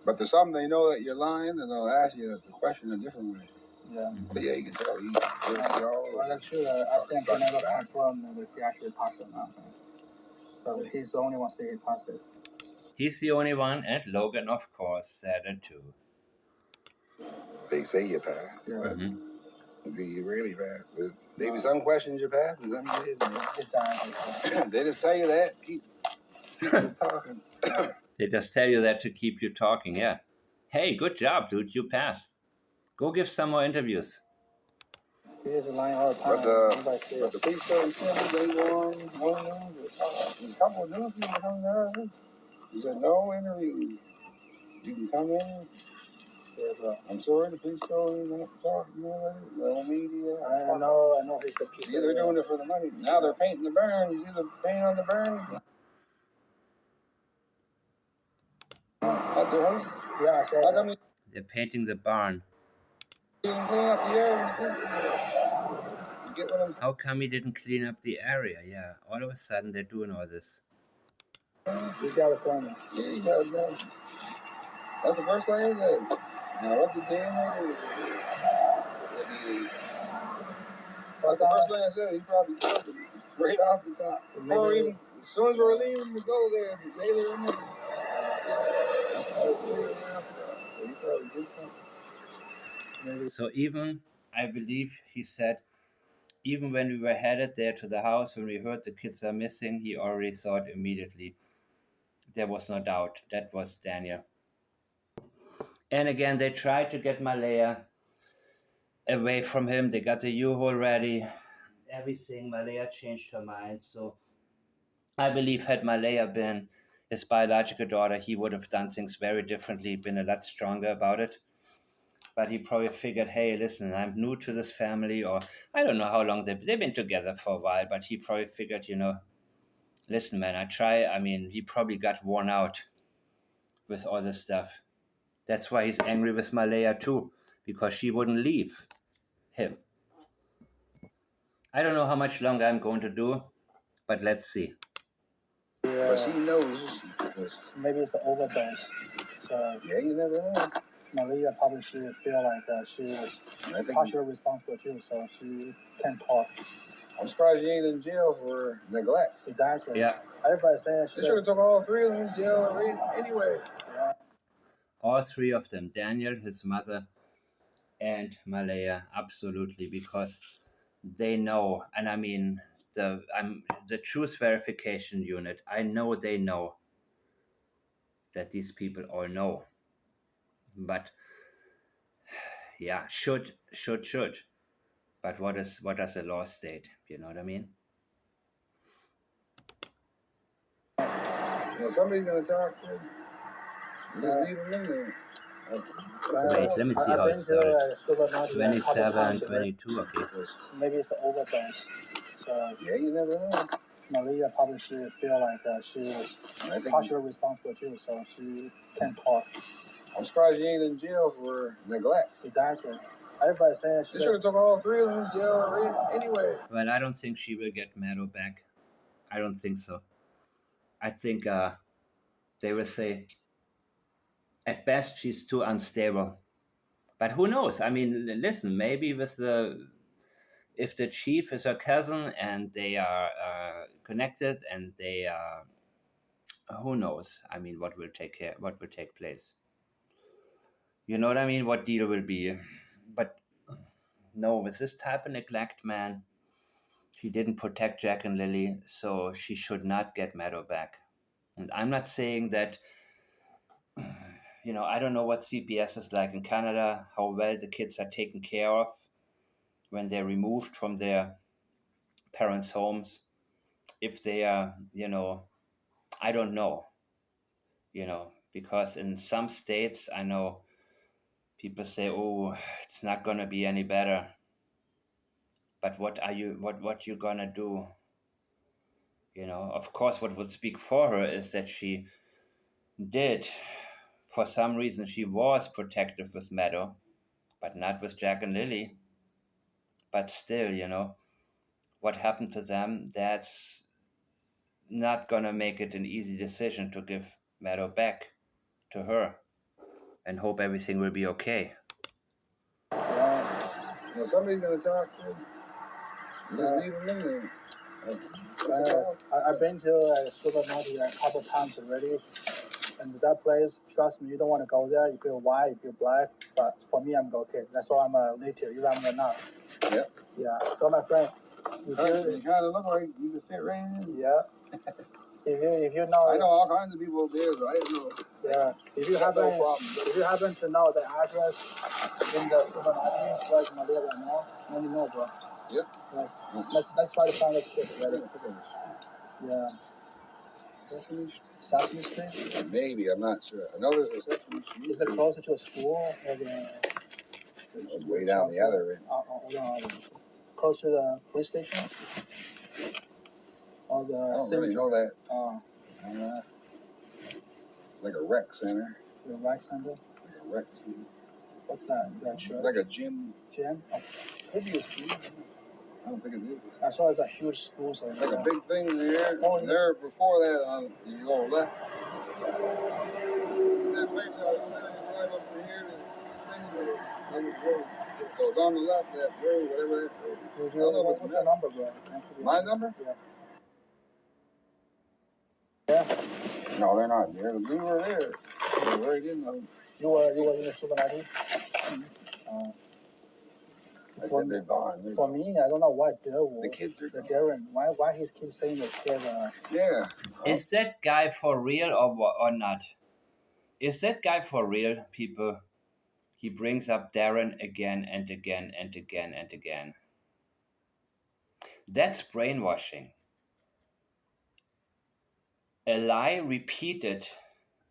But there's some they know that you're lying, and they'll ask you the question a different way. Yeah. But yeah, you can tell. Well, actually, I think he never confirmed if he actually passed or not. But he's the only one saying he passed it. He's the only one, and Logan, of course, said it too. They say you passed, but do you really pass? Maybe some questions you pass, and some you didn't. Exactly. They just tell you that. Keep talking. They just tell you that to keep you talking, yeah. Hey, good job, dude, you passed. Go give some more interviews. He is lying all the time. But the police don't tell me they won news. A couple of news people come there. He said, no interview. You can come in. I'm sorry, the police told me not to talk. No media. I know. He said, see, they're doing it for the money. Now they're painting the burn. You see the paint on the burn? At their house? Yeah, I said that. They're painting the barn. You can clean up the area. You get what I'm saying? How come he didn't clean up the area? Yeah, all of a sudden they're doing all this. You got it for me. Yeah, you got it done. That's the first thing I said. Now, what did Daniel do? That's the first thing I said. He probably killed him right off the top. Before even, as soon as we were leaving to go there, the jailer in there. That's how it was. So he probably did something. So even, I believe he said, even when we were headed there to the house, when we heard the kids are missing, he already thought immediately. There was no doubt. That was Daniel. And again, they tried to get Malehya away from him. They got the U-Haul ready. Everything. Malehya changed her mind. So I believe had Malehya been his biological daughter, he would have done things very differently, been a lot stronger about it. But he probably figured, hey, listen, I'm new to this family, or I don't know how long they've been together for a while, but he probably figured, listen, man, he probably got worn out with all this stuff. That's why he's angry with Malehya too, because she wouldn't leave him. I don't know how much longer I'm going to do, but let's see. Yeah. But she knows. Maybe it's an overdose. So yeah, you never know. Malehya probably should feel like she was partially responsible too, so she can't talk. I'm surprised you ain't in jail for neglect. Exactly. Yeah. Everybody saying they should have took all three of them in jail anyway. Yeah. All three of them, Daniel, his mother, and Malehya, absolutely, because they know, and I mean the truth verification unit, I know they know that these people all know. But yeah, should. But what does the law state? You know what I mean? Somebody's gonna talk to him. You just leave him in there. Wait, let me see how it started. 27, 22, okay. Maybe it's an overdose. So Yeah, you never know. Malehya probably should feel like she was partially responsible too, so she can't talk. I'm surprised you ain't in jail for neglect. Exactly. Everybody's saying she should have took all three of them in jail anyway. Well, I don't think she will get Meadow back. I don't think so. I think they will say, at best, she's too unstable. But who knows? I mean, listen, maybe if the chief is her cousin and they are connected and they are, who knows? I mean, what will take place? You know what I mean? What deal will be? But no, with this type of neglect, man, she didn't protect Jack and Lily, so she should not get Meadow back. And I'm not saying that, I don't know what CPS is like in Canada, how well the kids are taken care of when they're removed from their parents' homes. If they are, I don't know, because in some states, I know people say, oh, it's not going to be any better. But what you going to do? Of course, what would speak for her is that she did, for some reason, she was protective with Meadow, but not with Jack and Lily. But still, what happened to them, that's not gonna make it an easy decision to give Meadow back to her and hope everything will be okay. Somebody's gonna talk to him. You just leave him in there. I've been to Supermarket a couple times already, and that place, trust me, you don't want to go there. You feel white, you feel black, but for me, I'm okay. That's why I'm a native, even I'm not. Yeah. Yeah. So my friend, you kind of look like you can fit right in. Yeah. If you know, I know all kinds of people there, so I don't know. Yeah. If you happen to know the address in the supermarket where Malehya right now, let me know, bro. Yeah. Like, let's try to find a kid. Ready? Yeah. Sesame Street? Maybe, I'm not sure. I know there's a Sesame Street. Is it closer to a school or it's way down the other end. Close to the police station? Or the I don't really know that. It's like a rec center. The rec center? Like a rec center. What's that? Is that church? It's like a gym. Gym? Oh, maybe it's gym. I don't think it is. I saw it's a huge school. So it's like a big thing there. Oh, there before that, you go left. That place I was saying, you drive up from here to road. So it's on the left, that road, whatever that road. What's the number, bro? My number? Yeah. Yeah. No, they're not there. We were there. We were right in them. You were in the supermarket? I said they're gone. For me, I don't know why the kids are gone. Darren. Why he keeps saying the kid? Yeah. Is that guy for real or not? Is that guy for real, people? He brings up Darren again and again and again and again. That's brainwashing. A lie repeated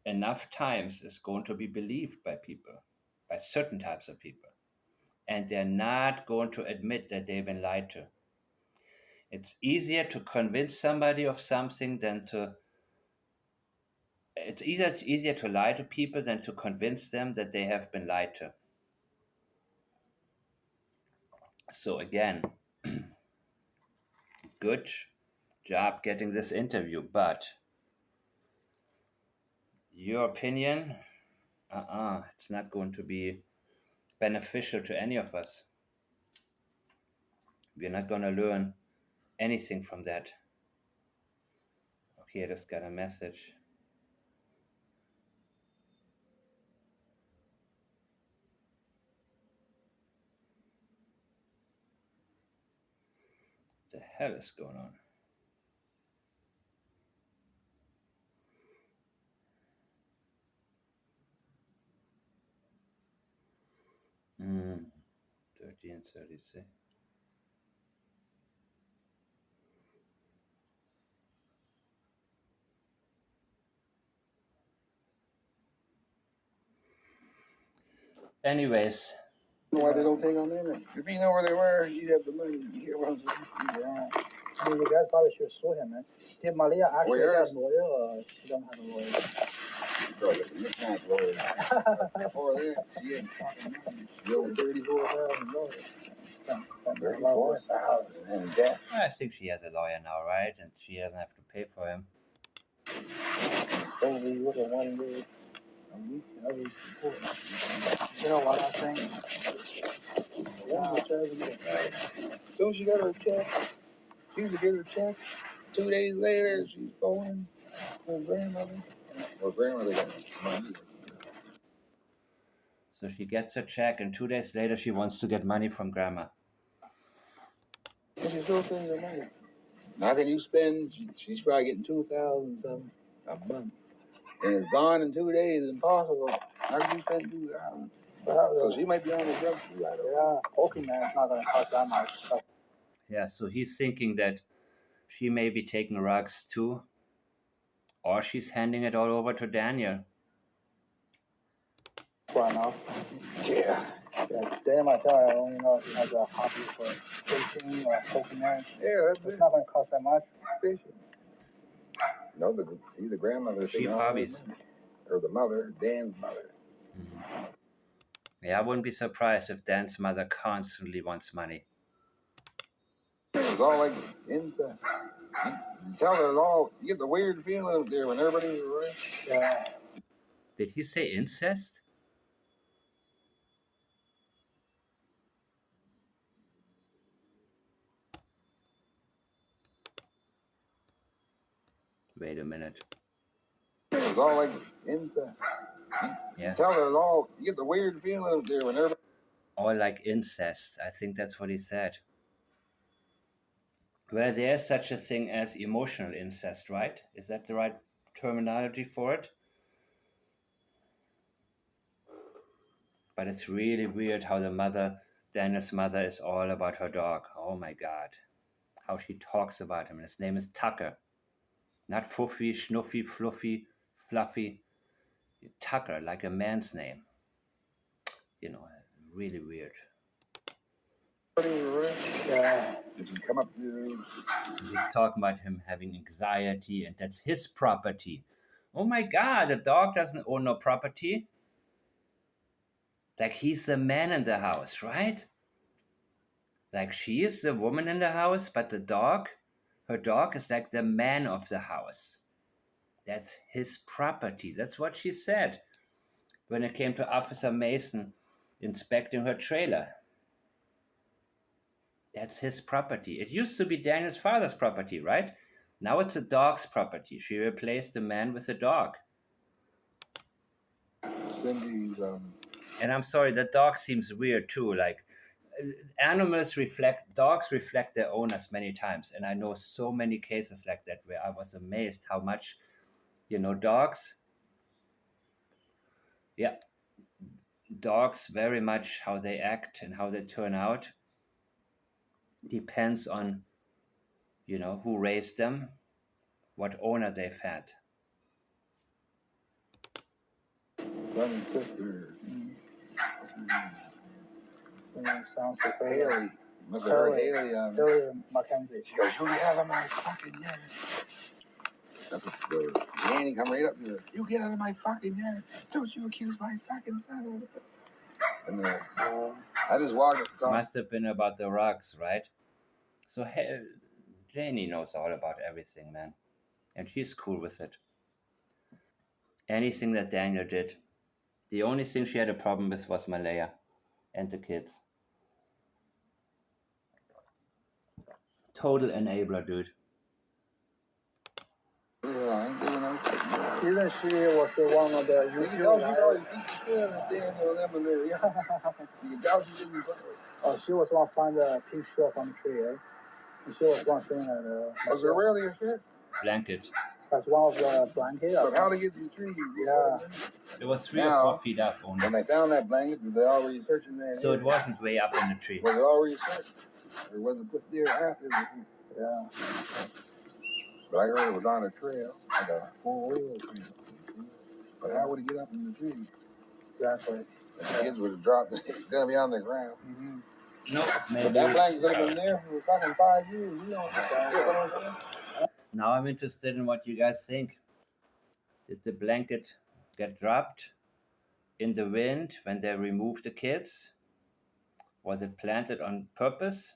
enough times is going to be believed by people, by certain types of people. And they're not going to admit that they've been lied to. It's easier to convince somebody of something than to. It's easier to lie to people than to convince them that they have been lied to. So again, good job getting this interview, but your opinion, it's not going to be beneficial to any of us. We're not going to learn anything from that. Okay, I just got a message. What the hell is going on? 13:36. Anyways. Why they don't take on them? If you know where they were, you have the money. You get what I'm saying? Yeah. I mean, you guys probably should sue him, man. Did Malehya actually Where? get a lawyer, or she don't have a lawyer? You can't lawyer. Before that, she had she owed $34,000. $34,000 and that. I think she has a lawyer now, right? And she doesn't have to pay for him. Supposedly you look at 1 day a week, every support. You know what I think? Soon she got her check. She used to get her check. 2 days later, she's going her grandmother. Her grandmother got money. So she gets her check, and 2 days later, she wants to get money from grandma. And she still sends her money. Now can you spend? She's probably getting $2,000 something a month, and it's gone in 2 days. It's impossible. How can you spend $2,000? So she might be on the jump. Yeah, Pokemon is not gonna cost that much. Yeah, so he's thinking that she may be taking rugs too, or she's handing it all over to Daniel. For enough. Yeah. Yeah, Daniel might tell her, I only know if he has a hobby for fishing or Pokemon. Yeah, that's It's it. not gonna cost that much. Fishing. No, the grandmother. Cheap hobbies. Or the mother, Dan's mother. Mm-hmm. Yeah, I wouldn't be surprised if Dan's mother constantly wants money. It's all like incest. You tell her it all. You get the weird feeling there when everybody's rich. Yeah. Did he say incest? Wait a minute. It's all like incest. Yeah. You tell her it all. You get the weird feeling there when everybody. All like incest. I think that's what he said. Well, there's such a thing as emotional incest, right? Is that the right terminology for it? But it's really weird how Daniel's mother, is all about her dog. Oh my God. How she talks about him. His name is Tucker. Not Fuffy, Schnuffy, Fluffy, Fluffy. Tucker, like a man's name. You know, really weird. Yeah. Did you come up to? He's talking about him having anxiety, and that's his property. Oh my God, the dog doesn't own no property. Like he's the man in the house, right? Like she is the woman in the house, but her dog is like the man of the house. That's his property. That's what she said when it came to Officer Mason inspecting her trailer. That's his property. It used to be Daniel's father's property, right? Now it's the dog's property. She replaced the man with the dog. Cindy's. And I'm sorry, the dog seems weird too. Like dogs reflect their owners many times. And I know so many cases like that where I was amazed how much, dogs, yeah, dogs very much how they act and how they turn out depends on, who raised them, what owner they've had. Son and sister. Sounds like Haley. Must have heard Haley on Haley Mackenzie. She goes, you get out of my fucking yard. That's what the Danny come right up to her. You get out of my fucking yard. Don't you accuse my fucking son. And I just walked up the top. Must have been about the rugs, right? So Janie knows all about everything, man. And she's cool with it. Anything that Daniel did. The only thing she had a problem with was Malehya and the kids. Total enabler, dude. Even she was one of the YouTube Oh, she was one find the pink shirt from the tree, eh? And she was one thing was there really a shirt? Blanket. That's one of the blankets. But how to get to the tree? Yeah. It was 3 or 4 feet up only. When they found that blanket, were they already searching that? So it wasn't way up in the tree. Was it already searched? Or was it put there after? Yeah. But I heard it was on a trail, like a 4-wheel trail. But how would it get up in the tree? Exactly. The kids would have dropped it. It's gonna be on the ground. No, maybe. But that blanket's gonna been there for fucking 5 years. You know what I'm saying? Now I'm interested in what you guys think. Did the blanket get dropped in the wind when they removed the kids? Was it planted on purpose?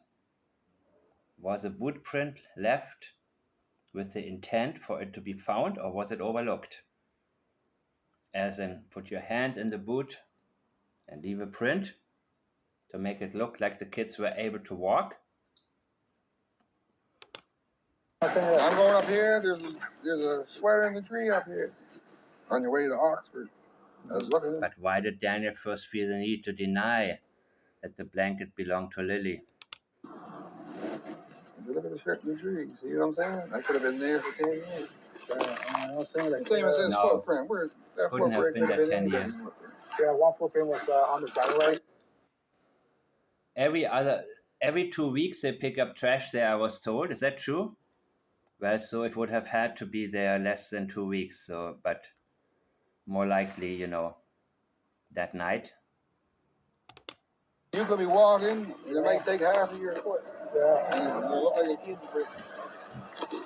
Was a boot print left with the intent for it to be found, or was it overlooked? As in, put your hand in the boot and leave a print to make it look like the kids were able to walk? I'm going up here. There's a sweater in the tree up here. On your way to Oxford. I was looking. But why did Daniel first feel the need to deny that the blanket belonged to Lily? Look at the shirt in the tree. See what I'm saying? I could have been there for 10 years. I'm saying like same as his footprint. Where's that Couldn't have footprint? been there 10 years. Yeah, one footprint was on the driveway. Every 2 weeks they pick up trash there, I was told. Is that true? Well, so it would have had to be there less than 2 weeks. So, but more likely, that night. You could be walking, and it might take half of your foot. Yeah. And you look like a kid's print.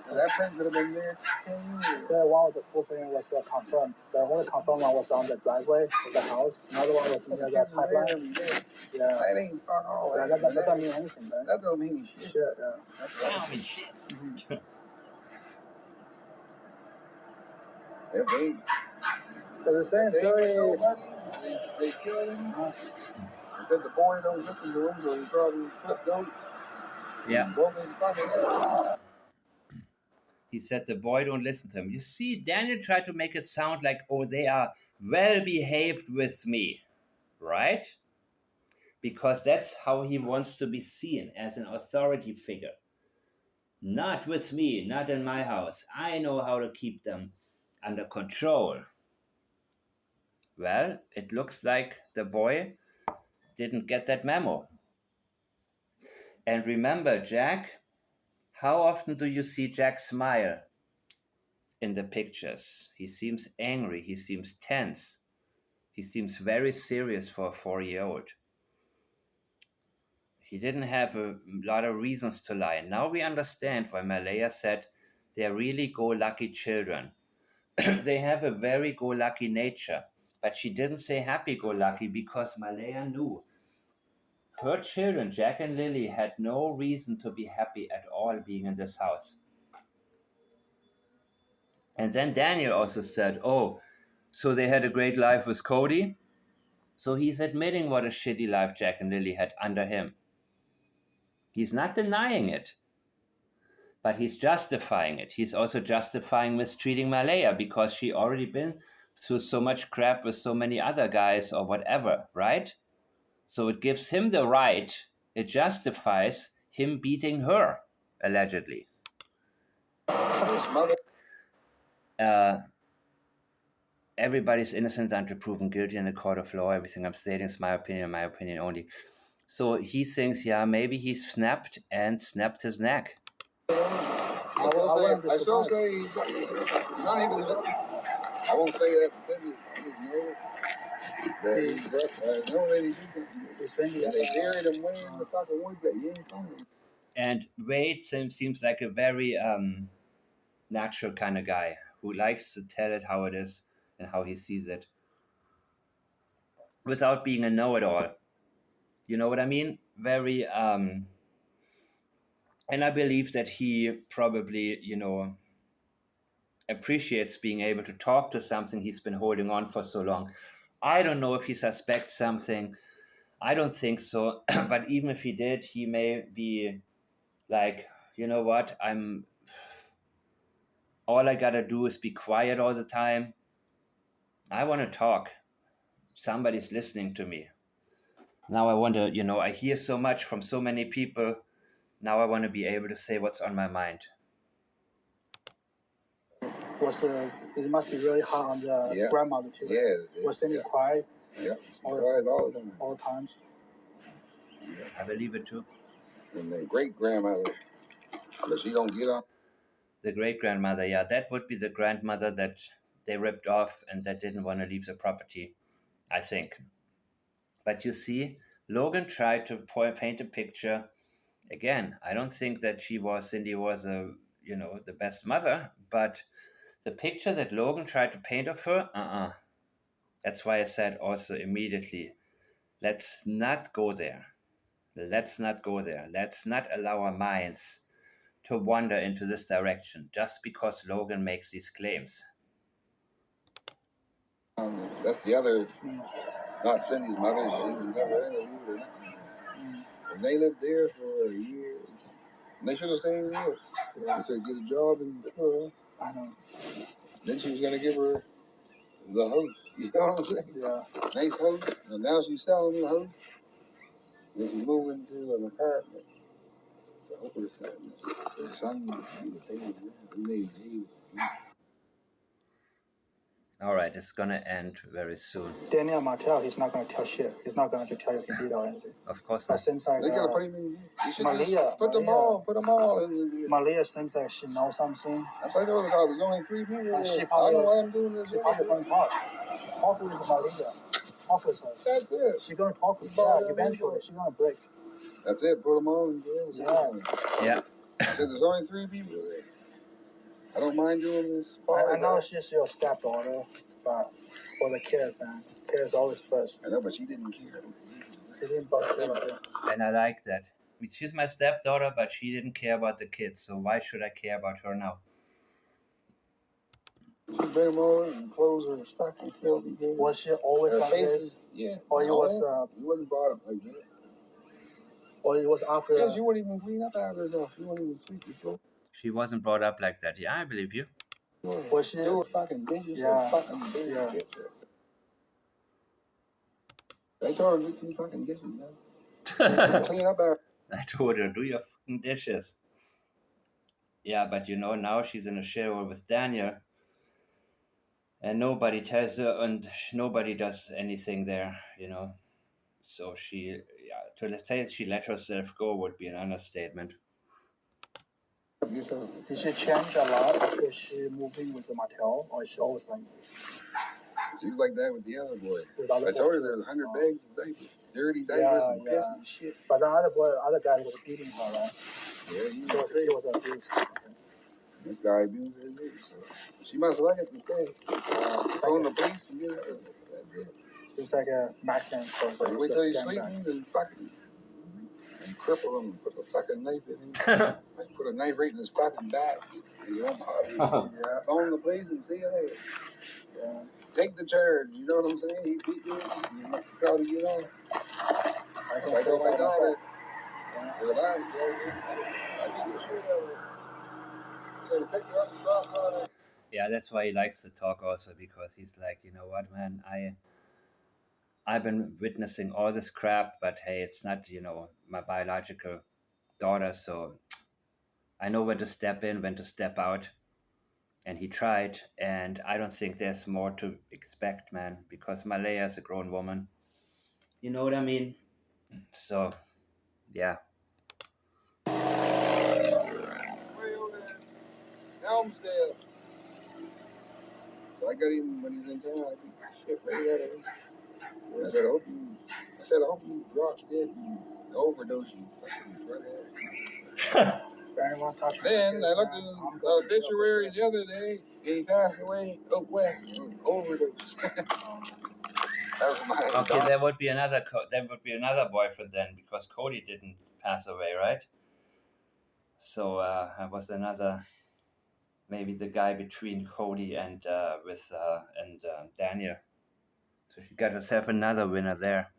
And that print could have been there 10 years. So one of the footprint was confirmed. The only confirmed one was on the driveway of the house. Another one was near the pipeline. Yeah. That ain't fuck all. Yeah, that doesn't mean anything, man. That don't mean shit. Yeah. That don't mean shit. If they, But the same story. They killed him. They said the boy don't listen to him, so he probably flipped out. Yeah. Broke his fucking head. He said the boy don't listen to him. You see, Daniel tried to make it sound like, oh, they are well behaved with me, right? Because that's how he wants to be seen, as an authority figure. Not with me, not in my house. I know how to keep them under control. Well, it looks like the boy didn't get that memo. And remember, Jack, how often do you see Jack smile in the pictures? He seems angry, he seems tense, he seems very serious for a 4-year-old. He didn't have a lot of reasons to lie. Now we understand why Malehya said they're really go-lucky children. They have a very go-lucky nature. But she didn't say happy-go-lucky because Malehya knew her children, Jack and Lily, had no reason to be happy at all being in this house. And then Daniel also said, oh, so they had a great life with Cody? So he's admitting what a shitty life Jack and Lily had under him. He's not denying it, but he's justifying it. He's also justifying mistreating Malehya because she already been through so much crap with so many other guys or whatever, right? So it gives him the right, it justifies him beating her, allegedly. Everybody's innocent until proven guilty in a court of law. Everything I'm stating is my opinion only. So he thinks, yeah, maybe he snapped his neck. I still say he's not even. I won't say that. I just know that no lady they buried him way in the fucking woods that you ain't finding. And Wade seems like a very natural kind of guy who likes to tell it how it is and how he sees it without being a know-it-all. You know what I mean? Very and I believe that he probably, appreciates being able to talk to something he's been holding on for so long. I don't know if he suspects something. I don't think so. But even if he did, he may be like, you know what? All I gotta do is be quiet all the time. I want to talk. Somebody's listening to me. Now I want to, I hear so much from so many people. Now I want to be able to say what's on my mind. It must be really hard on the grandmother too. Yeah. Was Cindy cry? Yeah, she cried all the time. All times. I believe it too. And the great grandmother, but she don't get up. The great grandmother, yeah, that would be the grandmother that they ripped off and that didn't want to leave the property, I think. But you see, Logan tried to paint a picture. Again, I don't think that Cindy was the best mother, but the picture that Logan tried to paint of her, That's why I said also immediately, let's not go there. Let's not go there. Let's not allow our minds to wander into this direction just because Logan makes these claims. That's the other, not Cindy's mother. She was never interviewed or nothing. And they lived there for a year. And they should have stayed there. They said get a job in the Then she was going to give her the house. You know what I'm saying? Yeah. Nice house. And now she's selling the house. And she's moving to an apartment. So her son, All right, it's gonna end very soon. Daniel Martel, he's not going to tell shit. He's not going to tell you he did or anything. Of course But not. seems like they gotta put him in. Malehya, put them all in the. Malehya seems like she knows something. That's why I told her, there's only 3 people. And she I probably, don't know why I'm doing this. She probably going to talk. Talk with Malehya. Talk with her. That's it. She's going to talk with her. Eventually, she's going to break. That's it. Put them all in jail. Yeah. I said there's only 3 people there. I don't mind doing this. I know she's your stepdaughter, but for the kids, man. Kids always first. I know, but she didn't care. She didn't bother her. And I like that. She's my stepdaughter, but she didn't care about the kids, so why should I care about her now? She bent them over and clothes her fucking filthy. Was she always like this? Yeah. Or it was you wasn't brought up like that. Or it was after? Yeah, she wouldn't even clean up after herself. She wouldn't even sweep the floor. She wasn't brought up like that. Yeah, I believe you. Was she? Do her fucking dishes. Yeah. Fucking dishes. Yeah. They told her to do fucking dishes, man. Clean up after. I told her, do your fucking dishes. Yeah, but now she's in a shithole with Daniel. And nobody tells her, and nobody does anything there, So to say she let herself go would be an understatement. Did she change a lot after she moved in with the Martel, or is she always like this? She was like that with the other boy. I told her there was 100 bags of diapers, dirty diapers and piss and shit. But the other guy was beating her, right? Yeah, he was abused. Okay. This guy abused her too, so she must like it to stay. Phone the police and get it. That's it. It's like a Mexican for wait till you sleep and fucking and cripple him and put the fucking knife in him. Like put a knife right in his fucking back. You won't bother you. Yeah. Phone the police and see you later. Yeah. Take the charge, you know what I'm saying? He beat you, you must try to get on. I told my daughter, I beat the shit out of her. So to pick her up and drop her on her. Yeah, that's why he likes to talk also, because he's like, you know what, man, I've been witnessing all this crap, but hey, it's not, my biological daughter, so I know when to step in, when to step out. And he tried, and I don't think there's more to expect, man, because Malehya is a grown woman. You know what I mean? So, yeah. Helmsdale. So I got him when he's in town. I beat shit right out of him. I said, I hope you drop dead and overdose, you fucking drug addict. Then I looked in the obituaries the other day, and he passed away out west, overdose. That was my Okay, there would be another boyfriend then, because Cody didn't pass away, right? So I was another, maybe the guy between Cody and Daniel. So she got herself another winner there.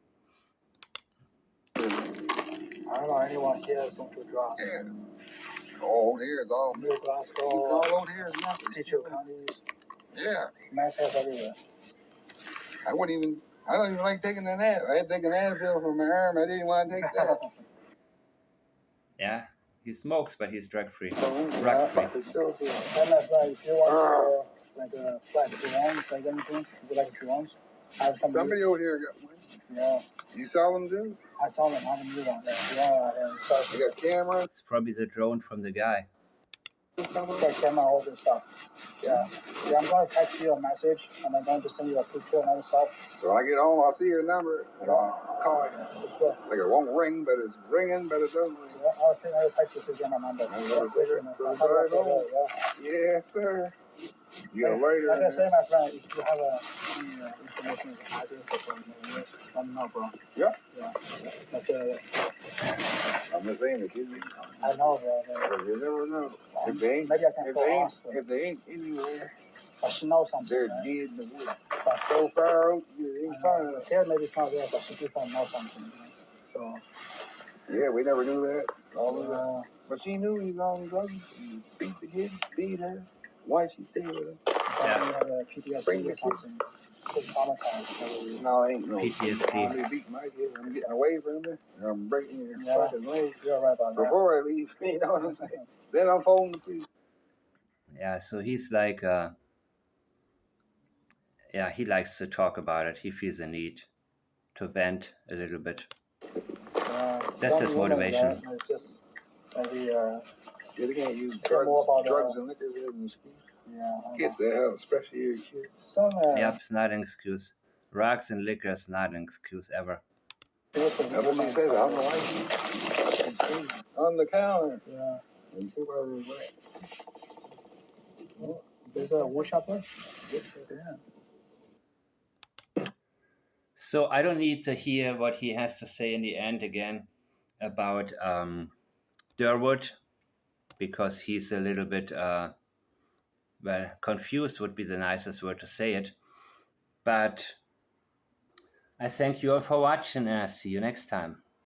I don't know anyone here is going to drop. Yeah. Old hair is all New Glasgow. All old hair is nothing. Teacher counties. Yeah. Nice hair everywhere. I don't even like taking a nap. I had to take an Advil for my arm. I didn't want to take that. Yeah, he smokes, but he's drug-free. Drug-free. And that's like, if you want like a flat drones, like anything, if you like drones, somebody over here got one. Yeah. You saw them too? I saw them. I haven't used them. Yeah. You got cameras? It's probably the drone from the guy. Check camera, all this stuff. Yeah. Yeah, I'm going to text you a message, and I'm going to send you a picture and all this stuff. So when I get home, I'll see your number, and I'll call you. Sure. Like it won't ring, but it's ringing, but it doesn't ring. Yeah, I'll send you a text to get my number. Yes, sir. You later. Like I say, my friend, if you have any information, address or something, let me know, bro. Yeah. Yeah. That's I'm just saying it, kid. I know, bro. You never know. If they ain't, Maybe I can if they ain't anywhere, but she knows something. they're right? dead in the woods. So far out, you ain't finding them. Here, maybe it's not there, but she do know something. So. Yeah, we never knew that. All of that. But she knew he was on drugs. He beat the kid, beat her. Why she stayed with him? Yeah. Bring the something. No, it ain't no PTSD. They beat my kid. I'm getting away from him. I'm breaking your fucking leg. You're right about that. Before I leave, you know what I'm saying? Then I'm phoning the police. Yeah, so he's like, yeah, he likes to talk about it. He feels a need to vent a little bit. That's his motivation. Just maybe, they can't use drugs and liquor as an excuse. Yeah. Get the hell, especially your kids. Yep, it's not an excuse. Drugs and liquor is not an excuse ever. That's what she says. I don't know why she's on the counter. Yeah. And see why there's that. There's a wood chopper? Yeah. So I don't need to hear what he has to say in the end again about Durwood, because he's a little bit, well, confused would be the nicest word to say it. But I thank you all for watching, and I'll see you next time.